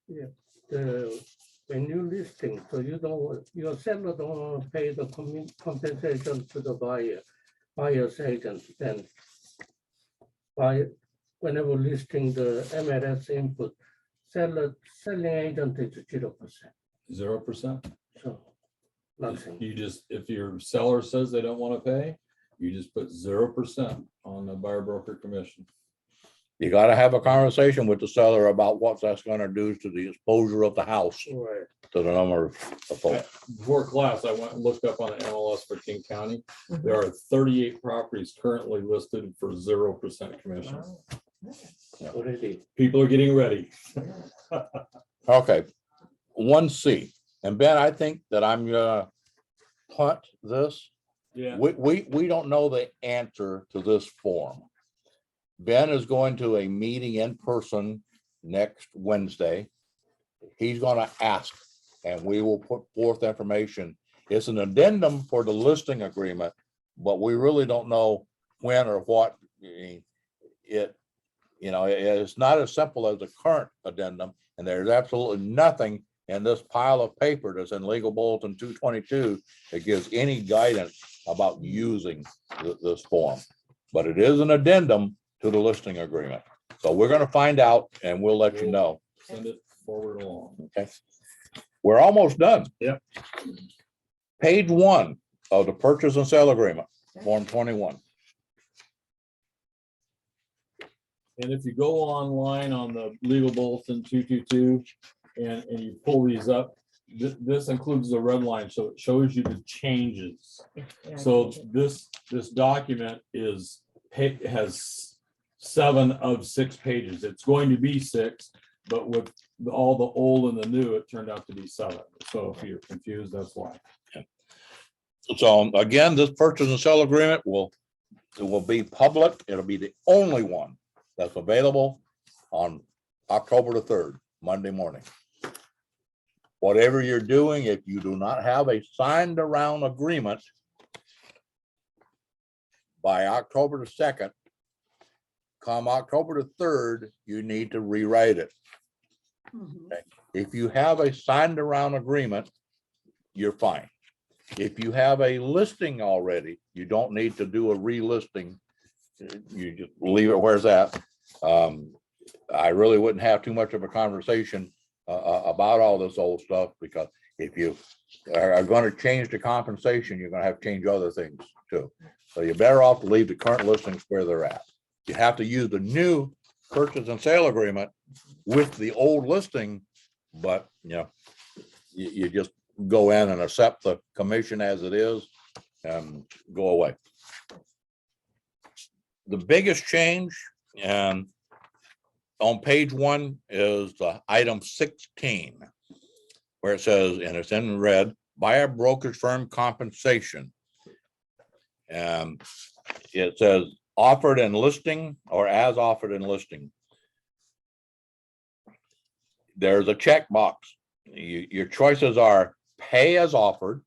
When you listing, so your seller don't want to pay the compensation to the buyer's agent, then whenever listing the MLS input, selling agent is 0%. 0%. So nothing. You just, if your seller says they don't want to pay, you just put 0% on the buyer broker commission. You got to have a conversation with the seller about what that's going to do to the exposure of the house, Right. to the number of folks. Before class, I went and looked up on the MLS for King County. There are 38 properties currently listed for 0% commission. Already. People are getting ready. Okay, 1C. And Ben, I think that I'm gonna punt this. Yeah. We don't know the answer to this form. Ben is going to a meeting in person next Wednesday. He's gonna ask, and we will put forth information. It's an addendum for the listing agreement, but we really don't know when or what it's not as simple as the current addendum, and there's absolutely nothing in this pile of paper that's in Legal Bulletin 222 that gives any guidance about using this form. But it is an addendum to the listing agreement. So we're going to find out and we'll let you know. Send it forward along. Okay. We're almost done. Yep. Page 1 of the purchase and sale agreement, Form 21. And if you go online on the Legal Bulletin 222 and you pull these up, this includes the red line, so it shows you the changes. So this document has 7 of 6 pages. It's going to be 6, but with all the old and the new, it turned out to be 7. So if you're confused, that's why. So again, this purchase and sale agreement will be public. It'll be the only one that's available on October the 3rd, Monday morning. Whatever you're doing, if you do not have a signed around agreement by October the 2nd, come October the 3rd, you need to rewrite it. Okay. If you have a signed around agreement, you're fine. If you have a listing already, you don't need to do a relisting. You just leave it where it's at. I really wouldn't have too much of a conversation about all this old stuff, because if you are going to change the compensation, you're going to have to change other things too. So you're better off to leave the current listings where they're at. You have to use the new purchase and sale agreement with the old listing, but you just go in and accept the commission as it is and go away. The biggest change and on page 1 is the item 16, where it says, and it's in red, buyer brokerage firm compensation. And it says offered in listing or as offered in listing. There's a checkbox. Your choices are pay as offered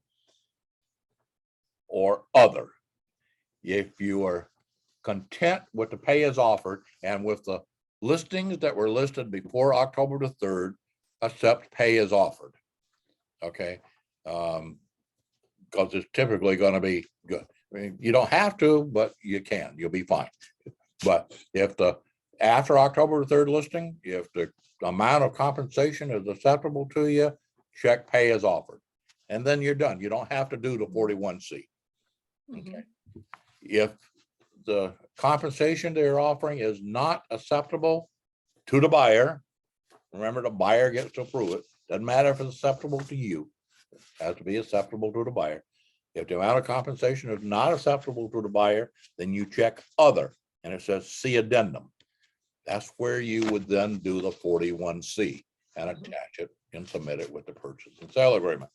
or other. If you are content with the pay as offered and with the listings that were listed before October the 3rd, accept pay as offered. Okay. Because it's typically going to be good. I mean, you don't have to, but you can, you'll be fine. But if the, after October the 3rd listing, if the amount of compensation is acceptable to you, check pay as offered. And then you're done. You don't have to do the 41C. Okay. If the compensation they're offering is not acceptable to the buyer, remember the buyer gets to approve it. Doesn't matter if it's acceptable to you. It has to be acceptable to the buyer. If the amount of compensation is not acceptable to the buyer, then you check other, and it says see addendum. That's where you would then do the 41C and attach it and submit it with the purchase and sale agreement.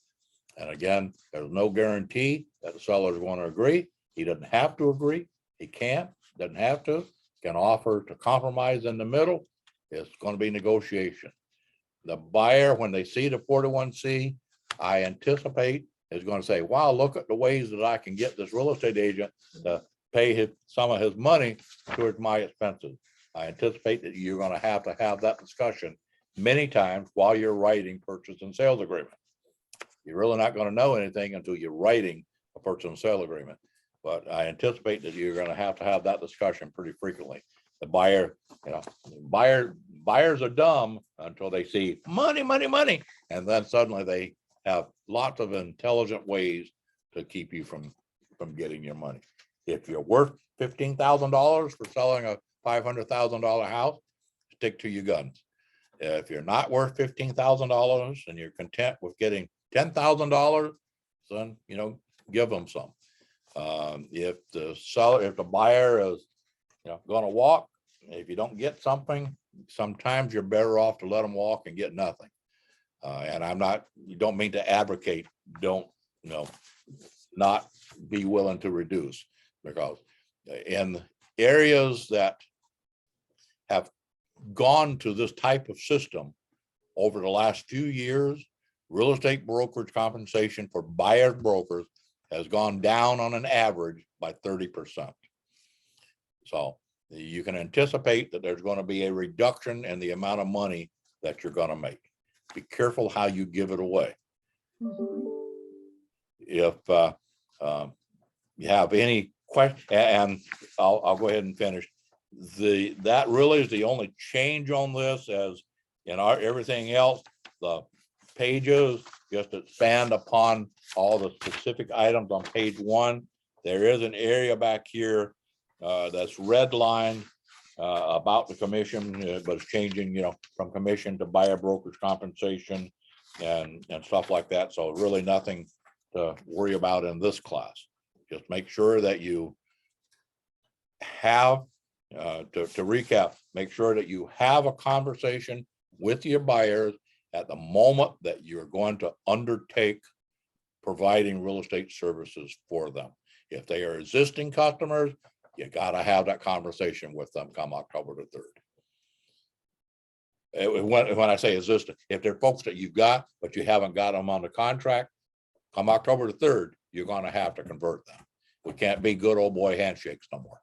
And again, there's no guarantee that the seller is going to agree. He doesn't have to agree. He can't, doesn't have to, can offer to compromise in the middle. It's going to be negotiation. The buyer, when they see the 41C, I anticipate is going to say, wow, look at the ways that I can get this real estate agent to pay some of his money towards my expenses. I anticipate that you're going to have that discussion many times while you're writing purchase and sales agreement. You're really not going to know anything until you're writing a purchase and sale agreement. But I anticipate that you're going to have that discussion pretty frequently. The buyer, buyers are dumb until they see money, money, money. And then suddenly they have lots of intelligent ways to keep you from getting your money. If you're worth $15,000 for selling a $500,000 house, stick to your guns. If you're not worth $15,000 and you're content with getting $10,000, then, give them some. If the buyer is, going to walk, if you don't get something, sometimes you're better off to let them walk and get nothing. And you don't mean to advocate, not be willing to reduce, because in areas that have gone to this type of system over the last few years, real estate brokerage compensation for buyer brokers has gone down on an average by 30%. So you can anticipate that there's going to be a reduction in the amount of money that you're going to make. Be careful how you give it away. If you have any question, and I'll go ahead and finish. That really is the only change on this, as in everything else, the pages just expand upon all the specific items on page 1. There is an area back here that's redlined about the commission, but it's changing, from commission to buyer brokerage compensation and stuff like that. So really nothing to worry about in this class. Just make sure that you have, to recap, make sure that you have a conversation with your buyers at the moment that you're going to undertake providing real estate services for them. If they are existing customers, you got to have that conversation with them come October the 3rd. When I say existing, if they're folks that you've got, but you haven't got them on the contract, come October the 3rd, you're going to have to convert them. We can't be good old boy handshakes no more.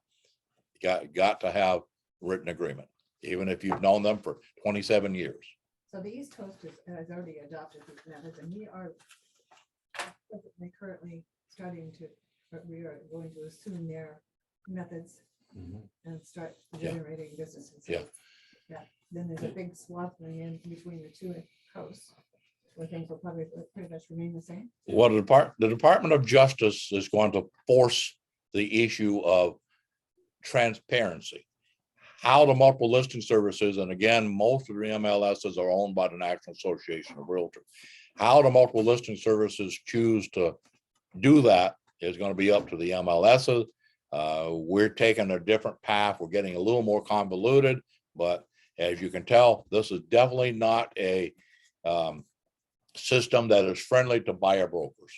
You got to have written agreement, even if you've known them for 27 years. So the East Coast has already adopted these methods, and we are currently starting to, but we are going to assume their methods and start generating businesses. Yeah. Yeah. Then there's a big swath in between the two coasts where things will probably pretty much remain the same. Well, the Department of Justice is going to force the issue of transparency. How the multiple listing services, and again, most of the MLSs are owned by the National Association of Realtors. How the multiple listing services choose to do that is going to be up to the MLSs. We're taking a different path. We're getting a little more convoluted, but as you can tell, this is definitely not a system that is friendly to buyer brokers.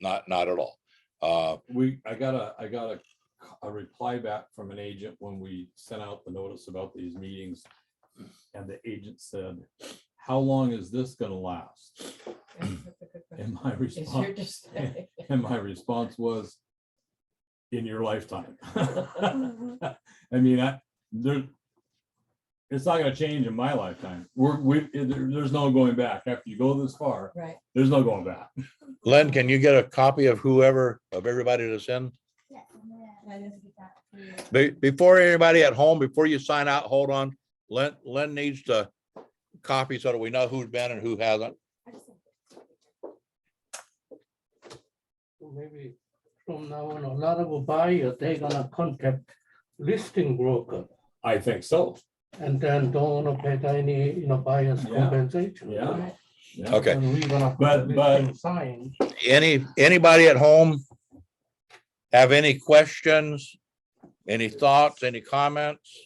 Not at all. I got a reply back from an agent when we sent out the notice about these meetings. And the agent said, how long is this gonna last? And my response was, in your lifetime. I mean, it's not gonna change in my lifetime. There's no going back. After you go this far, Right. there's no going back. Len, can you get a copy of everybody that's in? Before anybody at home, before you sign out, hold on. Len needs to copy so that we know who's been and who hasn't. Maybe from now on, a lot of buyers, they're gonna contact listing broker I think so. and then don't wanna pay any, buyer's Yeah. compensation. Yeah. Yeah. Okay. And we're gonna put But- the listing sign. Anybody at home have any questions, any thoughts, any comments?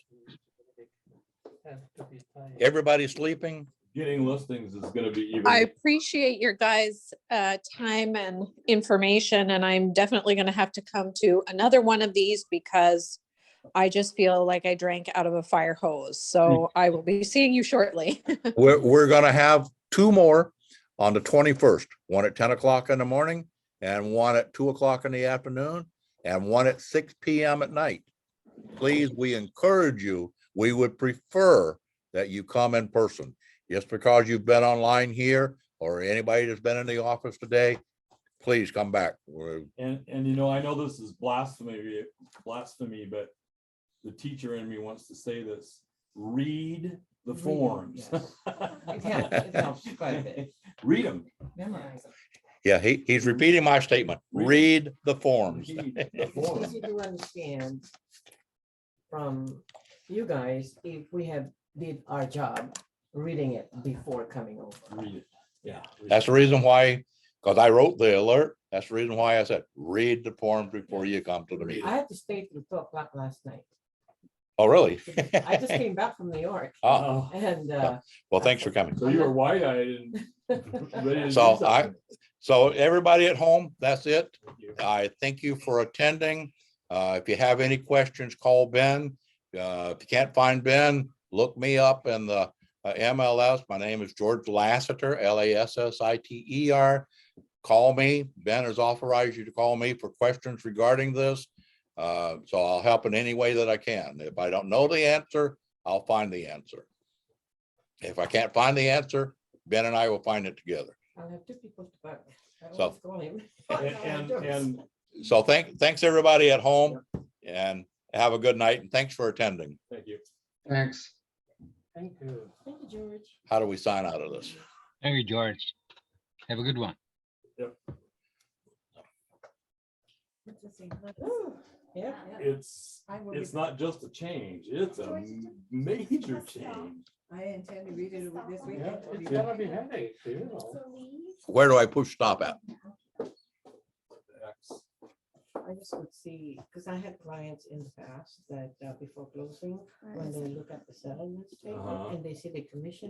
Has to be signed. Everybody sleeping? Getting listings is gonna be even. I appreciate your guys' time and information, and I'm definitely gonna have to come to another one of these because I just feel like I drank out of a fire hose. So I will be seeing you shortly. We're gonna have two more on the 21st, one at 10 o'clock in the morning and one at 2 o'clock in the afternoon and one at 6 PM at night. Please, we encourage you, we would prefer that you come in person. Just because you've been online here or anybody that's been in the office today, please come back. And I know this is blasphemy, but the teacher in me wants to say this. Read the forms. It helps quite a bit. Read them. Memorize it. Yeah, he's repeating my statement. Read the forms. Read the It's forms. easy to understand from you guys if we have did our job reading it before coming over. Read it. Yeah. That's the reason why, because I wrote the alert. That's the reason why I said, read the forms before you come to the meeting. I had to stay till 12 o'clock last night. Oh, really? I just came back from New York Oh, and well, thanks for coming. So you were wide-eyed and ready to do So something. So everybody at home, that's it. Thank you. I thank you for attending. If you have any questions, call Ben. If you can't find Ben, look me up in the MLS. My name is George Lassiter, Lassiter. Call me. Ben has authorized you to call me for questions regarding this. So I'll help in any way that I can. If I don't know the answer, I'll find the answer. If I can't find the answer, Ben and I will find it together. I'll have two people to buy. I So- always call him. And So thanks everybody at home and have a good night and thanks for attending. thank you. Thanks. Thank you. Thank you, George. How do we sign out of this? Thank you, George. Have a good one. Ooh, yeah. It's not just a change, it's a major change. I intend to read it this Yeah, weekend. it's gonna be headache, you know. Where do I push stop at? I just would see, because I had clients in the past that before closing, when they look at the settlement statement Uh-huh. and they see the commission